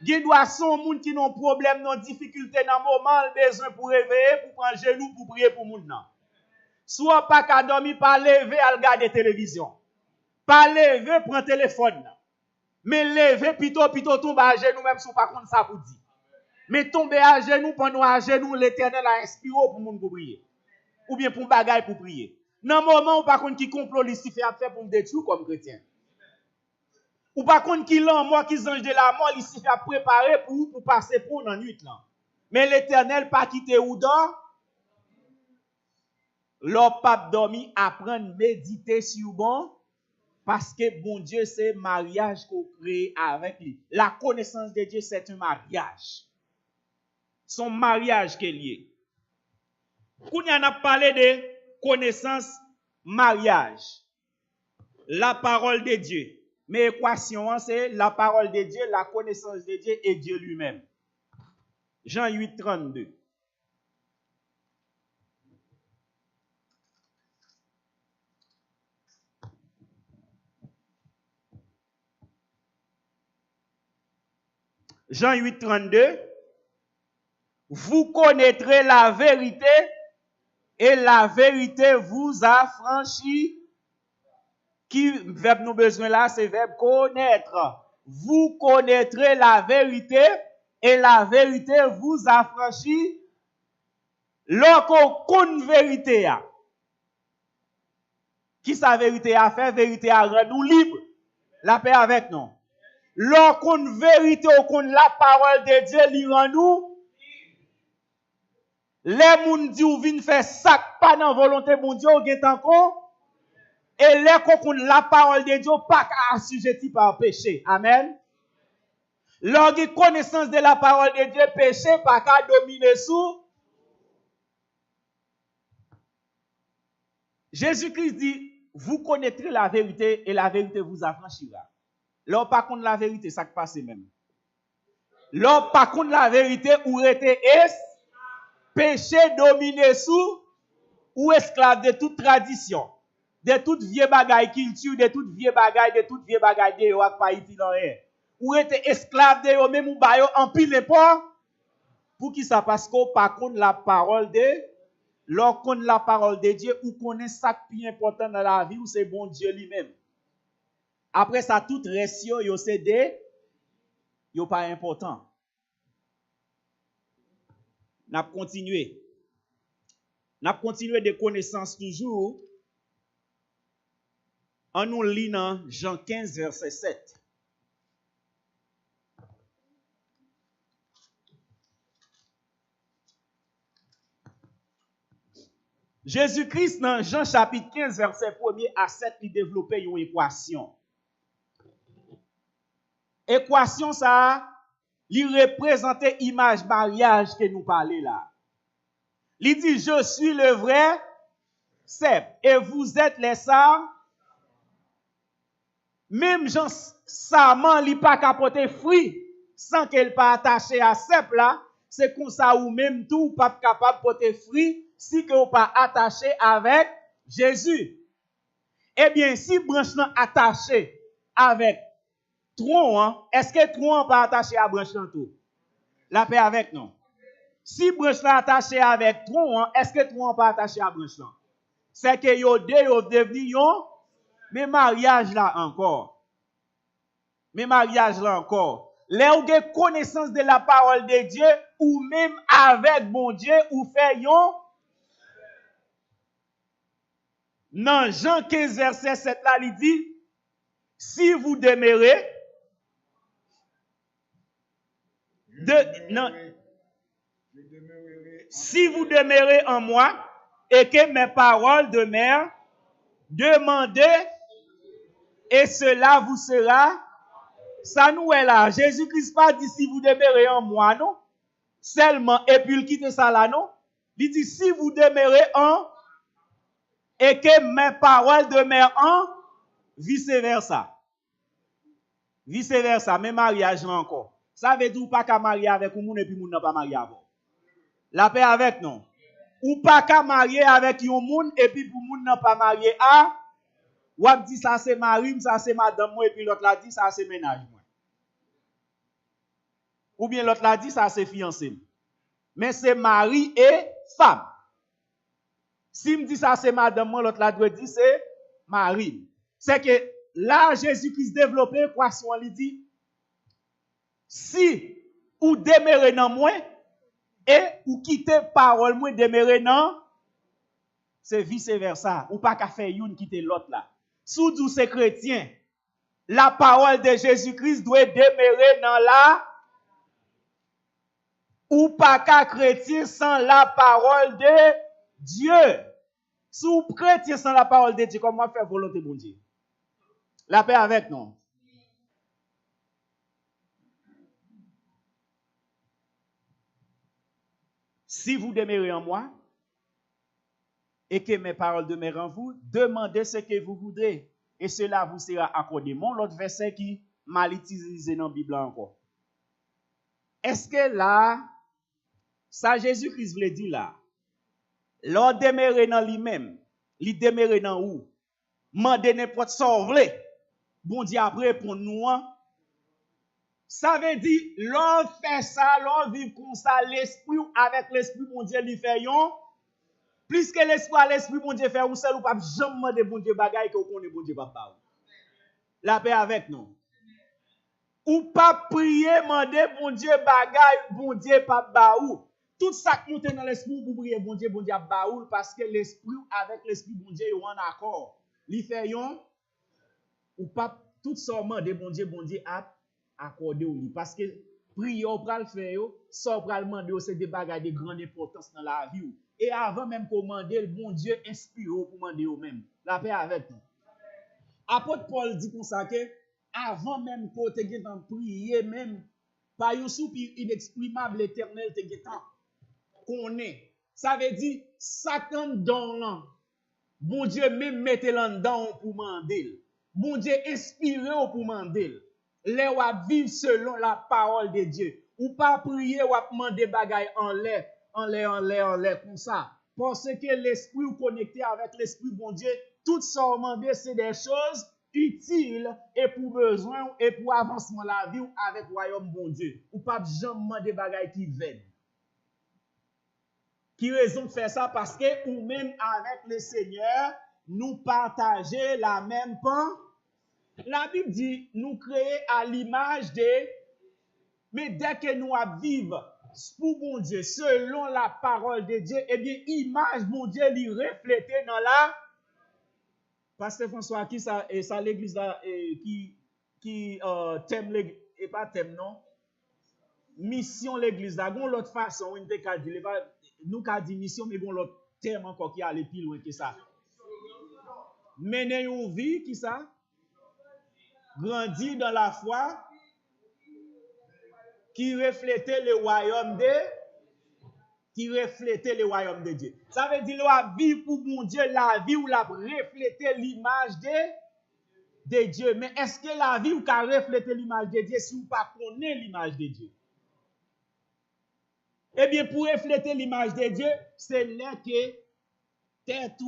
Speaker 5: Qui doit son monde qui n'ont problème, non difficulté dans moment, besoin pour réveiller, pour prendre genou, pour prier pour monde nan. Soit pas qu'à dormir, pas lever à regarder télévision. Pas lever prendre téléphone. Mais lever plutôt tomber à genoux même si pas contre ça pour dire. Mais tomber à genoux pendant à genoux l'Éternel a inspiré pour monde pour prier. Ou bien pour bagay pour prier. Dans moment où pas contre qui complot Lucifer a fait pour me détruire comme chrétien. Ou par contre qui l'en mort qui ange de la mort ici a préparé pour passer pour dans nuit là. Mais l'Éternel pas quitter ou dans l'homme pas dormi apprendre méditer sur bon parce que bon Dieu c'est mariage qu'on crée avec lui. La connaissance de Dieu c'est un mariage. Son mariage qui est lié. Quand on a parlé de connaissance mariage. La parole de Dieu. Mais équation, c'est la parole de Dieu, la connaissance de Dieu et Dieu lui-même. Jean 8, 32. Jean 8, 32. Vous connaîtrez la vérité et la vérité vous affranchit. Qui verbe nous besoin là, c'est verbe connaître. Vous connaîtrez la vérité et la vérité vous affranchit. Lorsqu'on connaît vérité, qui sa vérité a fait? Vérité a rendu nous libre. La paix avec nous. Lorsqu'on vérité, on connaît la parole de Dieu, lui rend nous. Les moun di ou vin faire sac pas dans volonté bon Dieu, ou gen encore. Et les qu'on la parole de Dieu pas assujetti par péché. Amen. Lorsque connaissance de la parole de Dieu, péché pas qu'à dominer sous. Jésus-Christ dit, vous connaîtrez la vérité et la vérité vous affranchira. Lorsque pas contre la vérité, ça qui passe même. Lorsque pas contre la vérité, ou était péché dominé sous ou esclave de toute tradition. De toute vieille bagaille culture, de toute vieille bagaille de yo ak pa iti nan rien. Ou ete esclave de yo même ou ba yo en pile pas pour qui ça parce qu'on pas connaît la parole de Lorsqu'on connaît la parole de Dieu, ou connaît ça qui est important dans la vie, ou c'est bon Dieu lui-même. Après ça, tout reste, yo c'est des, yo pas important. N'a continué de connaissances toujours. En nous lisant Jean 15, verset 7. Jésus-Christ, dans Jean chapitre 15, verset 1 à 7, il développait une équation. Équation, ça, il représentait image mariage que nous parlons là. Il dit, je suis le vrai cep et vous êtes les sarments. Même Jean Sarment, il pas capoter fruit sans qu'elle pas attaché à cep là, c'est comme ça ou même tout pas capable de porter fruit si que ou pas attaché avec Jésus. Eh bien, si branche là attaché avec tronc, est-ce que tronc pas attaché à branche là tout? La paix avec nous. Si branche là attaché avec tronc, est-ce que tronc pas attaché à branche là? C'est que yo deux yo devenu yon mais mariage là encore. Mais mariage là encore. Là où avez connaissance de la parole de Dieu ou même avec bon Dieu ou fait yon. Dans Jean 15 verset 7 là il dit si vous demeurez si vous demeurez en moi et que mes paroles demeurent, demandez et cela vous sera. Ça nous est là. Jésus-Christ pas dit si vous demeurez en moi, non? Seulement, et puis il quitte ça là, non? Il dit si vous demeurez en, et que mes paroles demeurent en, vice-versa. Vice-versa, mais mariage là encore. Ça veut dire pas qu'à marier avec un monde et puis moun n'a pas marié avant. La paix avec non. Ou pas qu'à marier avec un monde et puis pour moun n'a pas marié à. Ou a dit ça c'est mari, ça c'est madame moi et puis l'autre l'a dit ça c'est ménage moi. Ou bien l'autre l'a dit ça c'est fiancé. Mais c'est mari et femme. Si me dit ça c'est madame moi l'autre l'a dire c'est mari. C'est que là Jésus-Christ développé équation il dit si ou demeurez dans moi et ou quitter parole moi demeurer dans c'est vice versa ou pas qu'à faire une quitter l'autre là. Sous tous ces chrétiens, la parole de Jésus-Christ doit demeurer dans la ou pas qu'à chrétien sans la parole de Dieu. Sous chrétien sans la parole de Dieu, comment faire volonté de Dieu? La paix avec nous. Si vous demeurez en moi et que mes paroles demeurent en vous, demandez ce que vous voudrez et cela vous sera accordé. Mon l'autre verset qui mal utilisé dans la Bible encore. Est-ce que là, ça Jésus-Christ voulait dire là, l'on demeure dans lui-même, il demeure dans où? Mandez n'importe sauver. Bon Dieu après pour nous. Ça veut dire, l'on fait ça, l'on vit comme ça, l'esprit avec l'esprit, bon Dieu, lui fait yon. Plus que l'esprit à l'esprit, bon Dieu, fait un seul ou pas jamais demander bon Dieu bagaille que vous connaissez bon Dieu papa. La paix avec nous. Ou pas prier, demander bon Dieu bagaille, bon Dieu papa ou. Tout ça qui monte dans l'esprit pour prier bon Dieu baoul parce que l'esprit avec l'esprit bon Dieu est en accord. Li fait yon ou pas tout ça demander bon Dieu a accordé ou li parce que prier ou pral faire yo, ça pral demander c'est des bagages de grande importance dans la vie. Et avant même commander, le bon Dieu inspire pour demander au même. La paix avec nous. Apôtre Paul dit comme ça que avant même que tu aies prier même par un soupir inexprimable éternel te getan connaît. Ça veut dire Satan dans là. Bon Dieu même mette là-dedans pour demander. Bon Dieu inspire pour demander. Les ou vivre selon la parole de Dieu. Ou pas prier ou demander bagaille en l'air comme ça. Parce que l'esprit ou connecté avec l'esprit bon Dieu, tout ça demander c'est des choses utiles et pour besoin et pour avancement la vie ou avec royaume bon Dieu. Ou pas jamais demander bagaille qui vaine. Qui raison de faire ça? Parce que ou même avec le Seigneur, nous partageons la même pensée. La Bible dit, nous créer à l'image de, mais dès que nous vivons pour bon Dieu, selon la parole de Dieu, eh bien, image bon Dieu lui refléter dans la. Pasteur François, qui ça, et ça l'église là, qui thème l'église, et pas thème non, mission l'église là, gon l'autre façon, nous ka dit, nous ka dit mission, mais gon l'autre terme encore qui allait plus loin que ça. Mener une vie qui ça? Grandir dans la foi, qui reflétait le royaume de Dieu. Ça veut dire la vie pour mon Dieu, la vie où la refléter l'image de Dieu. Mais est-ce que la vie où qu'a refléter l'image de Dieu si vous pas connaît l'image de Dieu? Eh bien, pour refléter l'image de Dieu, c'est là que tête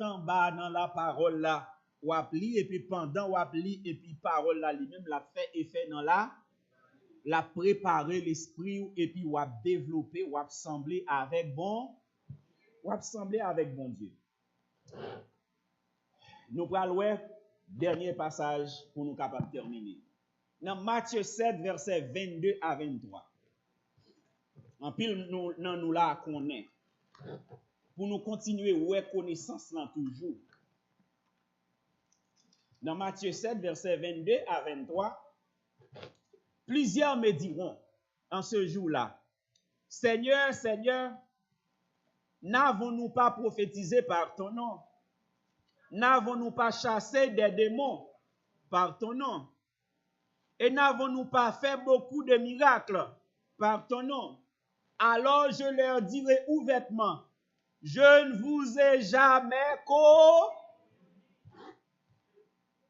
Speaker 5: en bas dans la parole là, ou appli et puis pendant ou appli et puis parole là lui-même la fait effet dans la préparer l'esprit et puis ou développer ou assembler avec bon Dieu. Nous prenons le dernier passage pour nous capables de terminer. Dans Matthieu 7 verset 22 à 23. En pile nous là connaît. Pour nous continuer ouais connaissance là toujours. Dans Matthieu 7 verset 22 à 23. Plusieurs me diront en ce jour-là, Seigneur, Seigneur, n'avons-nous pas prophétisé par ton nom? N'avons-nous pas chassé des démons par ton nom? Et n'avons-nous pas fait beaucoup de miracles par ton nom? Alors je leur dirai ouvertement, je ne vous ai jamais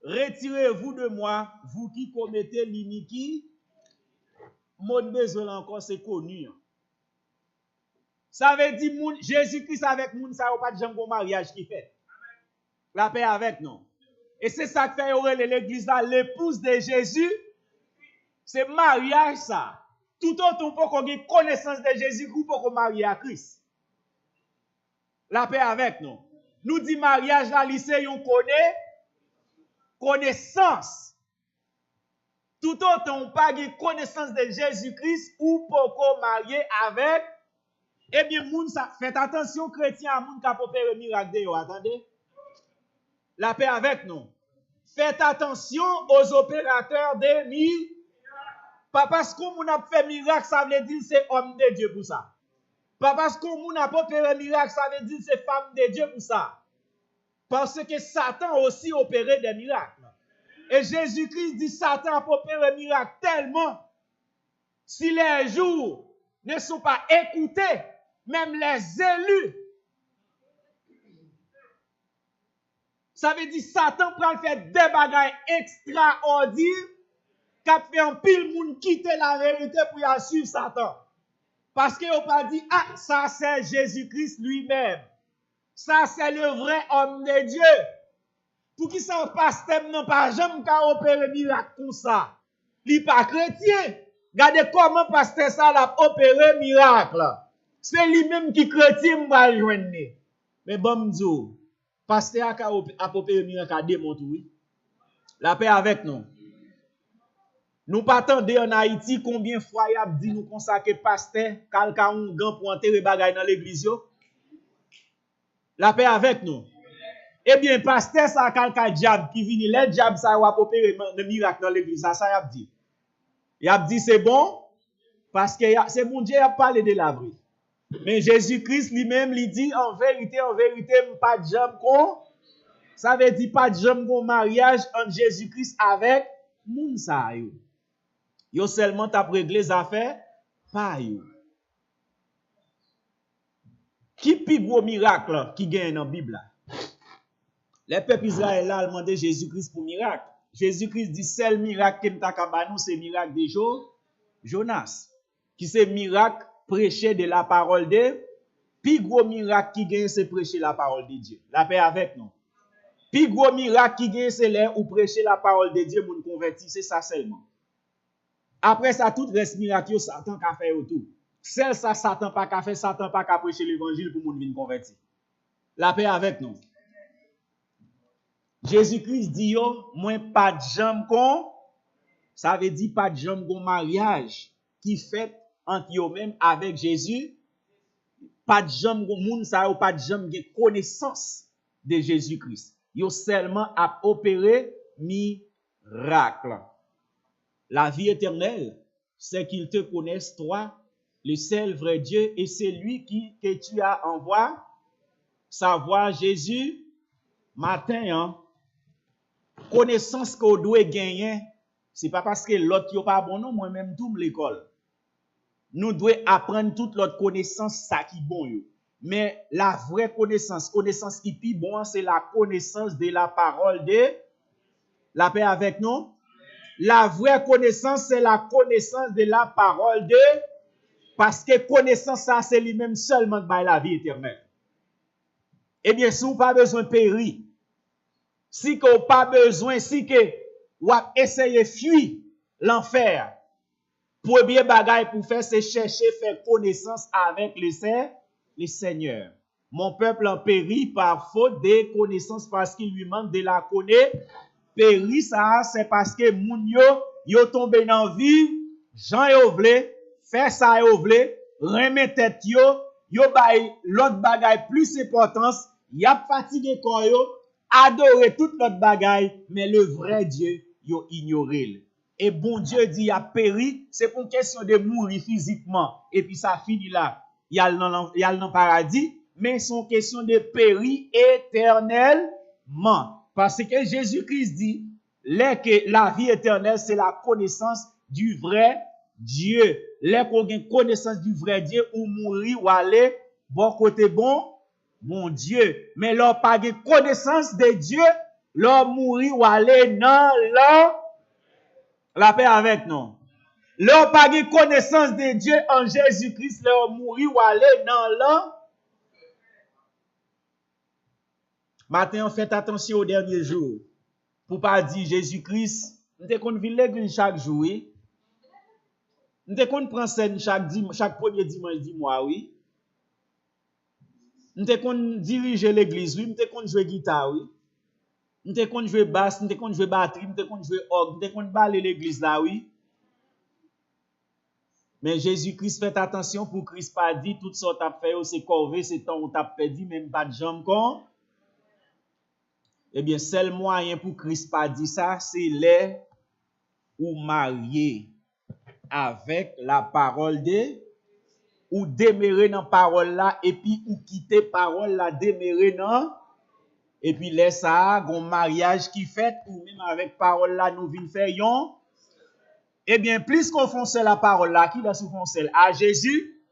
Speaker 5: retirez-vous de moi, vous qui commettez l'iniquité. Mon besoin encore, c'est connu. Ça veut dire, Jésus-Christ avec moun, ça n'a pas de jambe au mariage qui fait. La paix avec nous. Et c'est ça que fait l'église là, l'épouse de Jésus. C'est mariage ça. Tout autre, on peut qu'on ait connaissance de Jésus, ou pour qu'on marie à Christ. La paix avec nous. Nous dit mariage là, lycée, on connaît connaissance. Tout autre, on pas de connaissance de Jésus-Christ ou pour qu'on marier avec. Eh bien, moun ça, faites attention, chrétien, à moun qui a opéré miracle de yo, attendez. La paix avec nous. Faites attention aux opérateurs de miracles. Pas parce qu'on a fait miracle, ça veut dire c'est homme de Dieu pour ça. Pas parce qu'on a opéré miracle, ça veut dire c'est femme de Dieu pour ça. Parce que Satan a aussi opéré des miracles. Et Jésus-Christ dit Satan a opéré un miracle tellement, si les jours ne sont pas écoutés, même les élus, ça veut dire Satan prend faire des bagailles extraordinaires, qui a fait un pile monde quitter la vérité pour y suivre Satan. Parce qu'il n'a pas dit, ah, ça c'est Jésus-Christ lui-même. Ça c'est le vrai homme de Dieu. Pour qui ça pasteur non pas jamais qu'à opérer miracle comme ça. Il n'est pas chrétien. Regardez comment pasteur ça l'a opéré miracle. C'est lui-même qui chrétien va joindre. Mais bon Dieu, pasteur a opéré miracle à démontrer oui. La paix avec nous. Nous pas attendez en Haïti combien de fois il a dit nous consacrer pasteur quelqu'un un gant pour enterrer bagay dans l'église yo. La paix avec nous. Eh bien, pasteur, ça a quelqu'un diable qui vient, le diable, ça va opérer le miracle dans l'église, ça y a dit. Il a dit, c'est bon, parce que c'est mon Dieu qui a parlé de la vraie. Mais Jésus-Christ lui-même, lui dit, en vérité, pas de jambe qu'on. Ça veut dire pas de jambe qu'on mariage entre Jésus-Christ avec moun sa yo. Yo seulement t'a réglé les affaires, pas yo. Qui plus gros miracle qui gagne dans la Bible? Les peuples israéliens ont demandé Jésus-Christ pour miracle. Jésus-Christ dit, seul miracle que m'ta kabanou, c'est miracle de Jonas. Qui c'est miracle prêcher de la parole de. Puis gros miracle qui gagne, c'est prêcher la parole de Dieu. La paix avec nous. Puis gros miracle qui gagne, c'est là où prêcher la parole de Dieu, moun converti, c'est ça seulement. Après ça, tout reste miracle, Satan qu'a fait autour. Celle ça Satan pas qu'à faire, Satan pas qu'à prêcher l'évangile pour moun vin converti. La paix avec nous. Jésus-Christ dit yo, moi pas de jambe kon, ça veut dire pas de jambe kon mariage qui fait entre yo même avec Jésus. Pas de jambe kon moun ça yo pas de jambe gen connaissance de Jésus-Christ. Yo seulement a opéré miracle. La vie éternelle, c'est qu'ils te connaissent toi, le seul vrai Dieu, et c'est lui que tu as envoyé. Savoir Jésus, matin, hein, connaissance qu'on doit gagner, c'est pas parce que l'autre n'est pas bon, non, moi-même, tout l'école. Nous devons apprendre toute l'autre connaissance, ça qui est bon. Yo. Mais la vraie connaissance qui est bon, c'est la connaissance de la parole de la paix avec nous. La vraie connaissance, c'est la connaissance de la parole de, parce que connaissance, ça, c'est lui-même seulement de la vie éternelle. Eh bien, si vous n'avez pas besoin de périr, si vous n'avez pas besoin, si vous essayez de fuir l'enfer, premier bagage pour faire, c'est chercher, faire connaissance avec le Seigneur. Mon peuple en périt par faute de connaissance parce qu'il lui manque de la connaissance. Péri ça, c'est parce que moun yo tombé dans vie, Jean yo vle, fait ça yo vle, remet tête yo bay l'autre bagay plus importance, y a fatigué corps yo, adorer toute l'autre bagay, mais le vrai Dieu yo ignoré. Et bon Dieu dit y a péri, c'est pour question de mourir physiquement et puis ça finit là, y a dans le paradis, mais c'est une question de péri éternellement. Parce que Jésus-Christ dit que la vie éternelle, c'est la connaissance du vrai Dieu. Là qu'on a connaissance du vrai Dieu, ou mourir ou aller, bon côté bon Dieu. Mais là, pas de connaissance de Dieu, là, mourir ou aller dans la paix avec nous. Là, pas de connaissance de Dieu en Jésus-Christ, là, mourir ou aller dans Matin, faites attention aux derniers jours. Pour pas dire Jésus-Christ, nous te qu'on vient l'église chaque jour, oui. Nous te qu'on prend scène chaque premier dimanche du mois, oui. Nous te qu'on dirige l'église, oui. Nous te qu'on jouer guitare, oui. Nous te qu'on jouer basse, nous te qu'on jouer batterie, nous te qu'on jouer orgue, nous te qu'on baler l'église là, oui. Mais Jésus-Christ, faites attention pour Christ pas dit tout ça t'a fait, c'est corvée, c'est temps où t'a perdu, même pas de jambes con. Eh bien, seul moyen pour Christ pas dire ça, c'est les ou marier avec la parole de, ou demeurer dans la parole là, et puis ou quitter parole là, demeurer dans, et puis laisse ça, un mariage qui fait, ou même avec parole là, nous venons faire yon. Eh bien, plus qu'on fonce la parole là, qui la fonce à Jésus,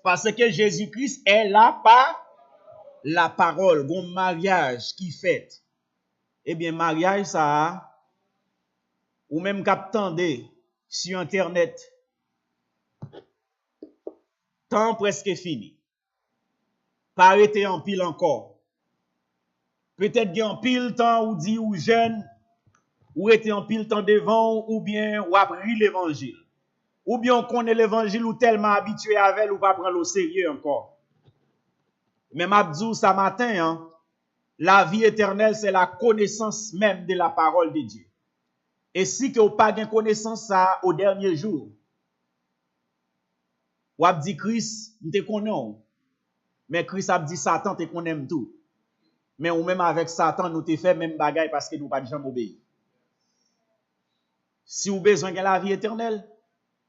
Speaker 5: parce que Jésus-Christ est là par la parole, un mariage qui fait. Eh bien, mariage, ça, ou même qu'attendez sur Internet, temps presque fini. Pas arrêter en pile encore. Peut-être qu'il y a en pile temps ou dit ou jeune, ou était en pile temps devant, ou bien ou appris l'évangile. Ou bien on connaît l'évangile ou tellement habitué avec ou pas prendre au sérieux encore. Mais m'abdou ça matin, hein. La vie éternelle, c'est la connaissance même de la parole de Dieu. Et si que vous n'avez pas de connaissance ça au dernier jour, vous avez dit Christ, nous te connaissons. Mais Christ a dit Satan, te connaît tout. Mais ou même avec Satan, nous te fait même bagaille parce que nous pas de jamais obéir. Si vous avez besoin de la vie éternelle,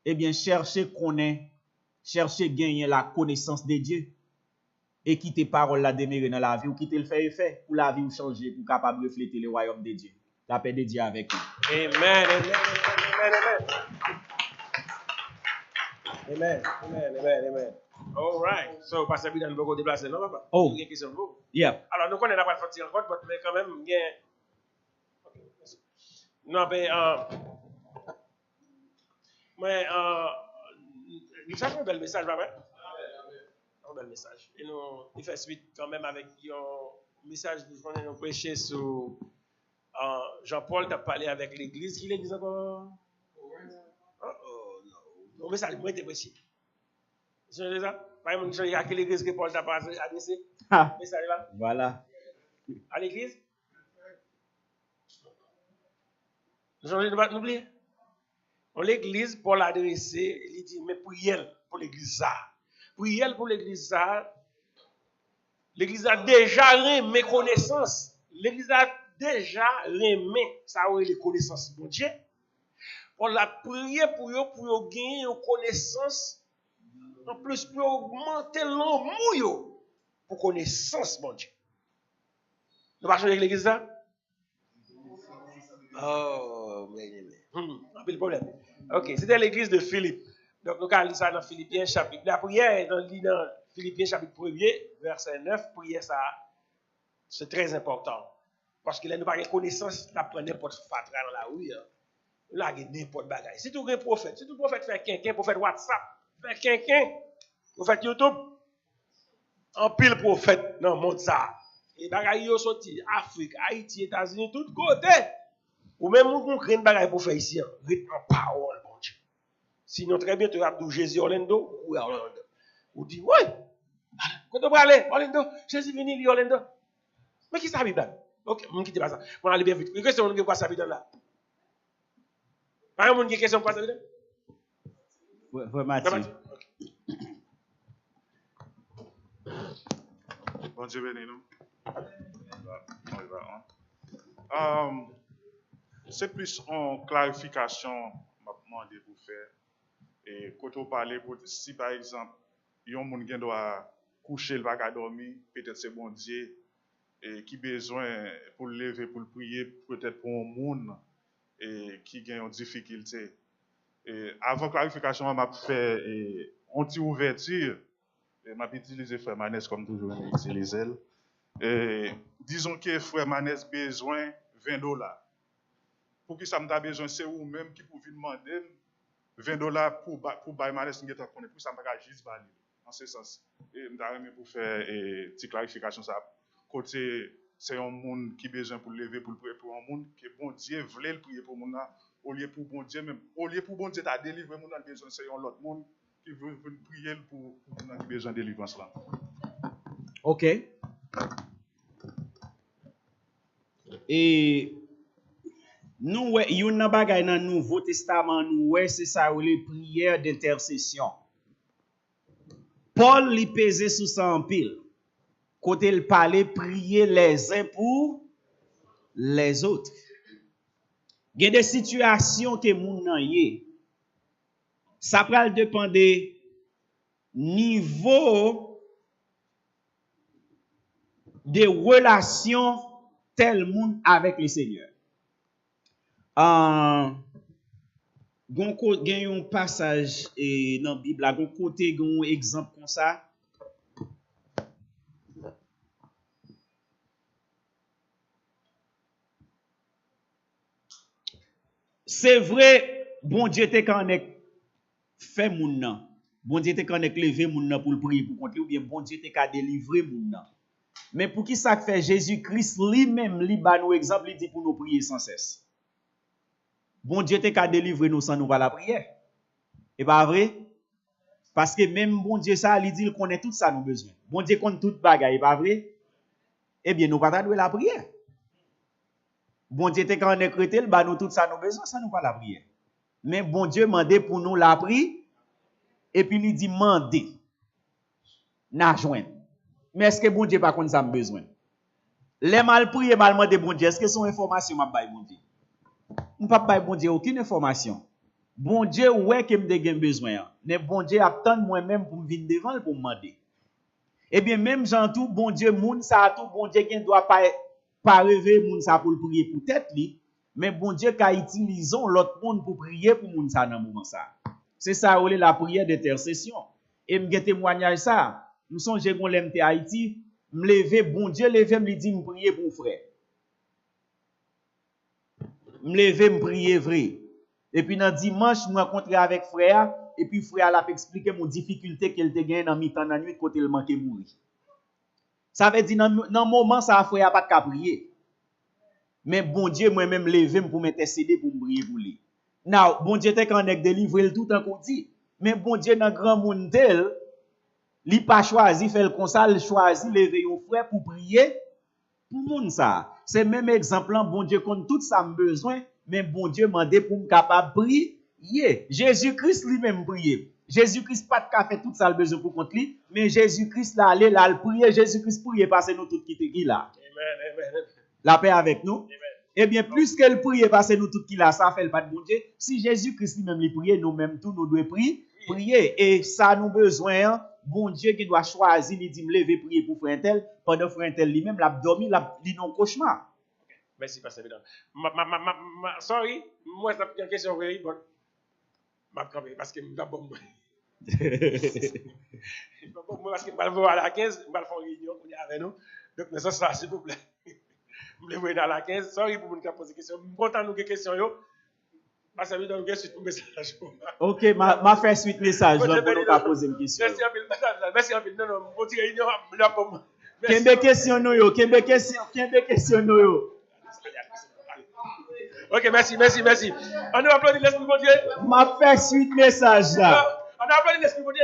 Speaker 5: eh bien, cherchez connaître, cherchez gagner la connaissance de Dieu. Et quitter parole la demeurer dans la vie ou quitter le fait effet pour la vie ou changer pour capable refléter le royaume de Dieu. La paix de Dieu avec nous.
Speaker 4: Amen, amen, amen, amen, amen, amen. All right. So, Pasteur Bidan, vous pouvez déplacer, non, papa?
Speaker 5: Oh.
Speaker 4: Une question pour vous.
Speaker 5: Yeah.
Speaker 4: Alors, nous connaissons la partie encore, mais quand même, bien. Non, mais, Richard, un bel message, papa. Un bel message. Et nous, il fait suite quand même avec un message que nous avons prêché sur Jean-Paul, tu as parlé avec l'église. Qui l'église encore? Oh, non. Le message, moi, était précis. C'est ça? Par exemple, il y a quelle église que Paul t'a pas adressé?
Speaker 5: Ah,
Speaker 4: Message là?
Speaker 5: voilà.
Speaker 4: À l'église? Jean-Jacques, ne pas oublier. Dans l'église, Paul a adressé, il dit, mais priez pour l'église ça. Priez pour l'église ça. L'église a déjà remis connaissance. L'église a déjà remis ça les connaissances de Dieu. Paul a prié pour eux gagner une connaissance, en plus pour augmenter l'amour pour connaissance de Dieu. Nous ne pas changer l'église ça? Oh, mais. Le problème. Ok, c'était l'église de Philippe. Donc, nous allons lire ça dans Philippiens chapitre. La prière, dans Philippiens chapitre 1er, verset 9, prière ça, c'est très important. Parce que là, nous n'avons pas de connaissance, nous prenons n'importe fatra dans la rue. Là, il y a n'importe bagaille. Si tout un prophète, si tout prophète fait quelqu'un, prophète WhatsApp, fait quelqu'un, prophète YouTube, en pile prophète dans le monde ça. Et bagaille yo sorti Afrique, Haïti, États-Unis, tout côté. Ou même nous créons une bagaille pour faire ici, rythme en parole, bon Dieu. Sinon, très bientôt, tu as Jésus Orlando, ou Orlando. Ou dit, oui, quand on va aller, Orlando, Jésus venu, lui, Orlando. Mais qui ça, Bible? Ok, je ne quitte pas ça. On va aller bien vite. Une question, on ne pas ça, Bible là. Par exemple, une question, pas ça, Bible?
Speaker 5: Ouais, Mathieu.
Speaker 2: Bon Dieu béni nous. C'est plus en clarification m'a demandé pour faire. Et quand on parle, si par exemple, il y a un monde qui doit coucher, il va pas dormir, peut-être c'est bon Dieu et qui besoin pour le lever, pour le prier, peut-être pour un monde qui a une difficulté. Et avant clarification, m'a fait une petite ouverture. M'a utilisé Frère Manès comme toujours, utiliser elle. Disons que Frère Manès besoin $20. Pour qui ça m'a besoin, c'est ou même qui pouvait demander $20 pour bailler Manès, pour ça m'a juste bailler. En ce sens. Et m'a pour faire une petite clarification ça. Côté c'est un monde qui besoin pour lever pour prier pour un monde que bon Dieu voulait le prier pour monde au lieu pour bon Dieu même au lieu pour bon Dieu t'a délivrer monde besoin c'est un autre monde qui veut prier pour monde qui besoin de délivrance là.
Speaker 5: OK. Et nous ouais, yon nan bagay dans Nouveau Testament nous ouais c'est ça les prières d'intercession. Paul li pesé sous ça en pile. Côté le parler prier les uns pour les autres. Il y a des situations que moun nan yé. Ça pral dépendre niveau de relation tel monde avec le Seigneur. Gon un passage dans la Bible, gon côté gon exemple comme ça. C'est vrai, bon Dieu te connecte fait moun nan. Bon Dieu te connecte lever moun nan pour le prier pour compter ou bien bon Dieu te ka délivrer moun nan. Mais pour qui ça fait Jésus-Christ lui-même li ba nous exemple, il dit pour nous prier sans cesse. Bon Dieu te ka délivrer nous sans nous pas la prière. Et pas vrai? Parce que même bon Dieu ça il dit il connaît tout ça nous besoin. Bon Dieu connaît toute bagaille, pas vrai? Eh bien nous pas ta la prière. Bon Dieu te quand on est crété, bah nous tout ça nous besoin, ça nous pas la prière. Mais bon Dieu mandé pour nous la prière et puis il dit mandé. N'a joindre. Mais est-ce que bon Dieu pas comme ça me besoin? Les mal prier mal mandé bon Dieu, est-ce que son information m'a bail bon Dieu? On pas bail bon Dieu aucune information. Bon Dieu ouais que me de besoin. Mais bon Dieu attend moi-même pour me venir devant pour me demander. Eh bien même Jean tout bon Dieu moun ça tout bon Dieu qui doit pas rêver moun ça pour prier pour tête li, mais bon Dieu qu'a utilisons l'autre monde pour prier pour moun ça dans moment ça. C'est ça la prière d'intercession. Et me gen témoignage ça, nous songe gon l'MT Haïti, me lever bon Dieu lever me dit me prier pour frère. Me lever me prier vrai. Et puis dans dimanche me rencontrer avec frère et puis frère l'a expliquer mon difficulté qu'elle te gagne dans mi-temps dans nuit côté le manquer mourir. Ça veut dire dans moment ça frère pas de prier. Mais bon Dieu moi-même lever pour m'intercéder pour me prier pour lui. Now bon Dieu te connecte délivrer tout en qu'on dit. Mais bon Dieu dans grand monde tel Li pas choisi faire comme ça, il choisi lever un frère pour prier pour moun ça. C'est même exemple là, bon Dieu compte tout ça besoin, mais bon Dieu mandé pour me capable prier. Jésus-Christ lui-même prier. Jésus-Christ pas de fait tout ça le besoin pour compte lui, mais Jésus-Christ là aller là prier, Jésus-Christ prier parce que nous tout qui là.
Speaker 4: Amen.
Speaker 5: La paix avec nous. Eh bien, plus qu'elle prie, parce que nous tout qui là, ça fait le pas de bon Dieu. Si Jésus-Christ lui-même lui prier, nous-mêmes tout, nous devons prier. Et ça nous besoin, hein, bon Dieu qui doit choisir, il dit, me lever prier pour frère tel, pendant frère tel lui-même, l'a dormi, l'a dit non cauchemar.
Speaker 4: Merci, Pasteur Bidon. Sorry, moi, c'est une question, oui, bon. Parce que je vais bon. Parce que je vais voir à la 15, je vais faire une réunion avec nous. Donc, mais ça, s'il vous plaît. Je vais dans la 15. Sorry pour me poser des questions. Je suis content de nous questions. Parce que je vais suite pour message.
Speaker 5: Ok, ma fait suite message là pour nous poser une question.
Speaker 4: Merci un peu. Non, je vais tirer réunion là pour moi.
Speaker 5: Quelle question nous yo? Quelle question nous yo?
Speaker 4: Ok, merci. On a applaudi l'Esprit de Dieu.
Speaker 5: Ma fait suite message là.
Speaker 4: On a applaudi l'Esprit de Dieu.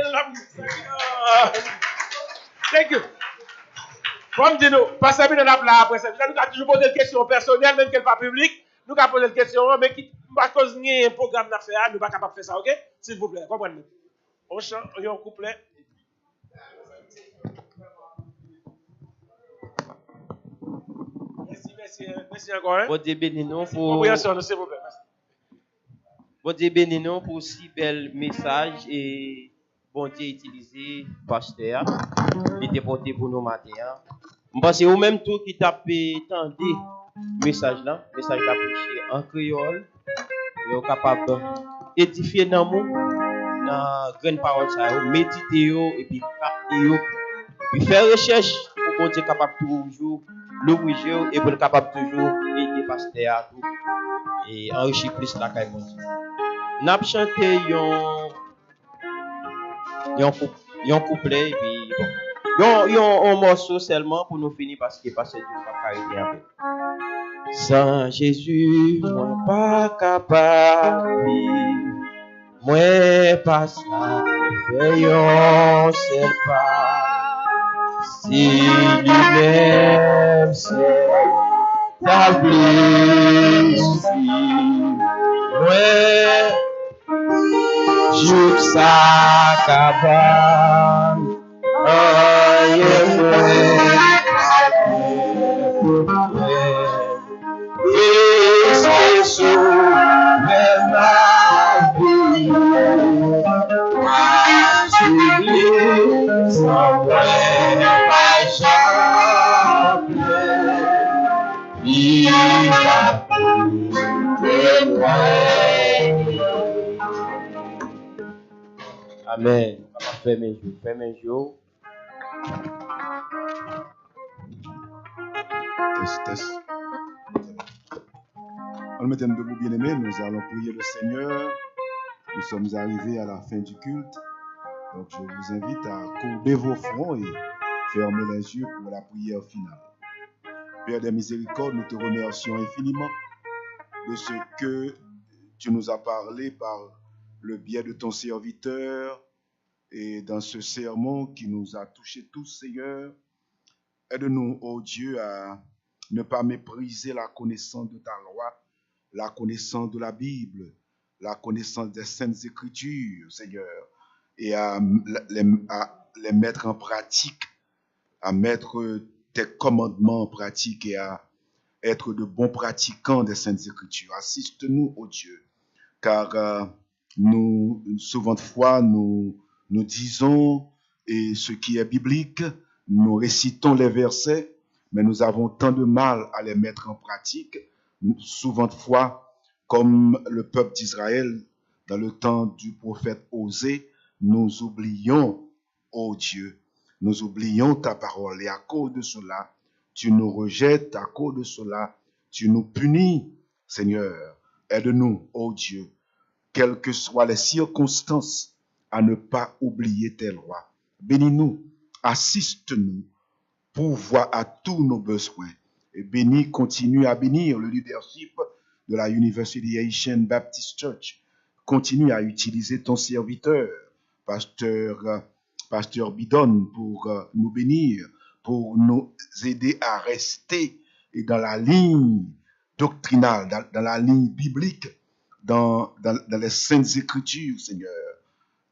Speaker 4: Thank you. Comme dit nous, pas bien dans la après ça. Nous avons toujours posé des questions personnelles, même qu'elle n'est pas publique. Nous avons posé des questions, mais qui, à cause d'un programme d'affaires, nous ne sommes pas capables de faire ça, ok? S'il vous plaît, comprenez-nous. On chante, on y a un couplet. Merci encore.
Speaker 1: Bon Dieu béni nous pour.
Speaker 4: Compréhension, s'il vous plaît.
Speaker 1: Bon Dieu béni nous pour si bel message et bon Dieu utilisé pasteur. Il était porté pour nous matin. Je pense que vous même tout qui tapez tendez message là prêché en créole, vous capable d'édifier dans nous dans grande parole ça, méditer et puis capter puis faire recherche pour bon Dieu capable toujours l'ouvrir et pour capable toujours aider pasteur tout et enrichir plus la caille bon Dieu. N'a chanté yon couplet et puis bon yon morceau seulement pour nous finir parce que pasteur Dieu pas carré avec. Sans Jésus, moi pas capable, moi pas ça, veillons seul pas. Si lui-même s'établit ici, moi je ça capable, Jesus, ma vie, Amen. Fais mes jours.
Speaker 2: Test. En le mettant debout, bien-aimés, nous allons prier le Seigneur. Nous sommes arrivés à la fin du culte. Donc, je vous invite à courber vos fronts et fermer les yeux pour la prière finale. Père des miséricordes, nous te remercions infiniment de ce que tu nous as parlé par le biais de ton serviteur et dans ce sermon qui nous a touchés tous, Seigneur. Aide-nous, ô Dieu, à ne pas mépriser la connaissance de ta loi, la connaissance de la Bible, la connaissance des Saintes Écritures, Seigneur, et à les mettre en pratique, à mettre tes commandements en pratique et à être de bons pratiquants des Saintes Écritures. Assiste-nous, ô Dieu, car nous, souvent de fois, nous disons et ce qui est biblique, nous récitons les versets, mais nous avons tant de mal à les mettre en pratique. Souvent de fois, comme le peuple d'Israël, dans le temps du prophète Osée, nous oublions, ô Dieu, nous oublions ta parole. Et à cause de cela, tu nous rejettes, à cause de cela, tu nous punis, Seigneur. Aide-nous, ô Dieu, quelles que soient les circonstances, à ne pas oublier tes lois. Bénis-nous, assiste-nous, pourvois à tous nos besoins. Et continue à bénir le leadership de la University Haitian Baptist Church. Continue à utiliser ton serviteur, pasteur
Speaker 6: Pasteur Bidon pour nous bénir, pour nous aider à rester dans la ligne doctrinale, dans la ligne biblique, dans les saintes écritures, Seigneur.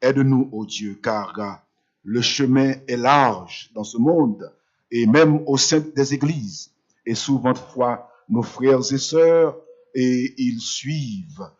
Speaker 6: Aide-nous, ô Dieu, car le chemin est large dans ce monde et même au sein des églises. Et souvent de fois, nos frères et sœurs, et ils suivent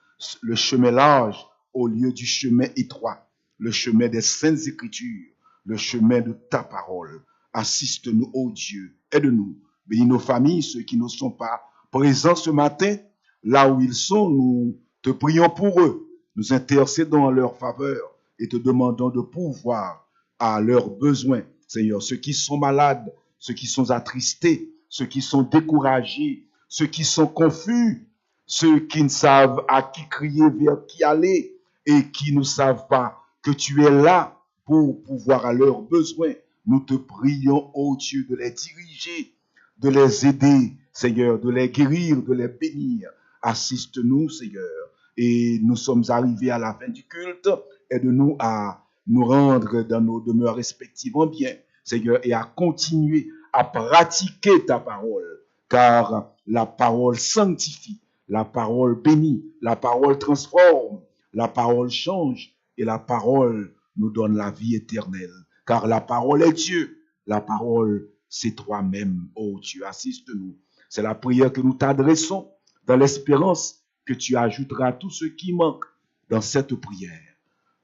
Speaker 6: le chemin large au lieu du chemin étroit, le chemin des saintes écritures, le chemin de ta parole. Assiste-nous, ô Dieu, aide-nous. Bénis nos familles, ceux qui ne sont pas présents ce matin, là où ils sont, nous te prions pour eux. Nous intercédons en leur faveur et te demandons de pourvoir à leurs besoins. Seigneur, ceux qui sont malades, ceux qui sont attristés, ceux qui sont découragés, ceux qui sont confus, ceux qui ne savent à qui crier, vers qui aller et qui ne savent pas que tu es là pour pouvoir à leurs besoins. Nous te prions, ô Dieu, de les diriger, de les aider, Seigneur, de les guérir, de les bénir. Assiste-nous, Seigneur. Et nous sommes arrivés à la fin du culte. Aide-nous à nous rendre dans nos demeures respectives en bien, Seigneur, et à continuer à pratiquer ta parole, car la parole sanctifie, la parole bénit, la parole transforme, la parole change et la parole nous donne la vie éternelle. Car la parole est Dieu, la parole c'est toi-même, ô Dieu, assiste-nous. C'est la prière que nous t'adressons dans l'espérance que tu ajouteras tout ce qui manque dans cette prière.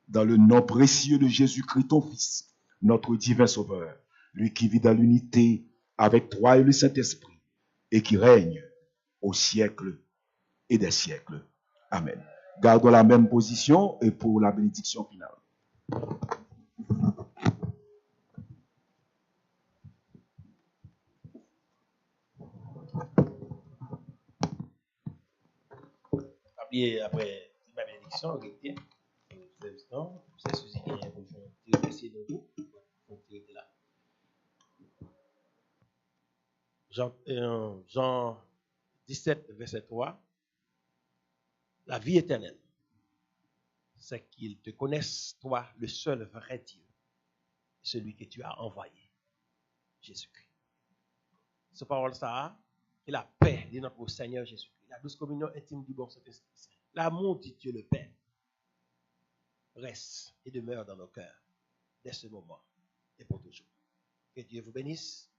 Speaker 6: Dans le nom précieux de Jésus-Christ, ton Fils, notre divin Sauveur, lui qui vit dans l'unité avec toi et le Saint-Esprit, et qui règne au siècle et des siècles. Amen. Gardons la même position et pour la bénédiction finale.
Speaker 4: Après ma bénédiction, c'est Suzy qui est pour remercier de vous. Jean 17, verset 3. La vie éternelle, c'est qu'ils te connaissent, toi, le seul vrai Dieu, celui que tu as envoyé, Jésus-Christ. Ce parole ça, et la paix de notre Seigneur Jésus-Christ, la douce communion intime du bon Saint-Esprit, l'amour de Dieu le Père, reste et demeure dans nos cœurs dès ce moment et pour toujours. Que Dieu vous bénisse.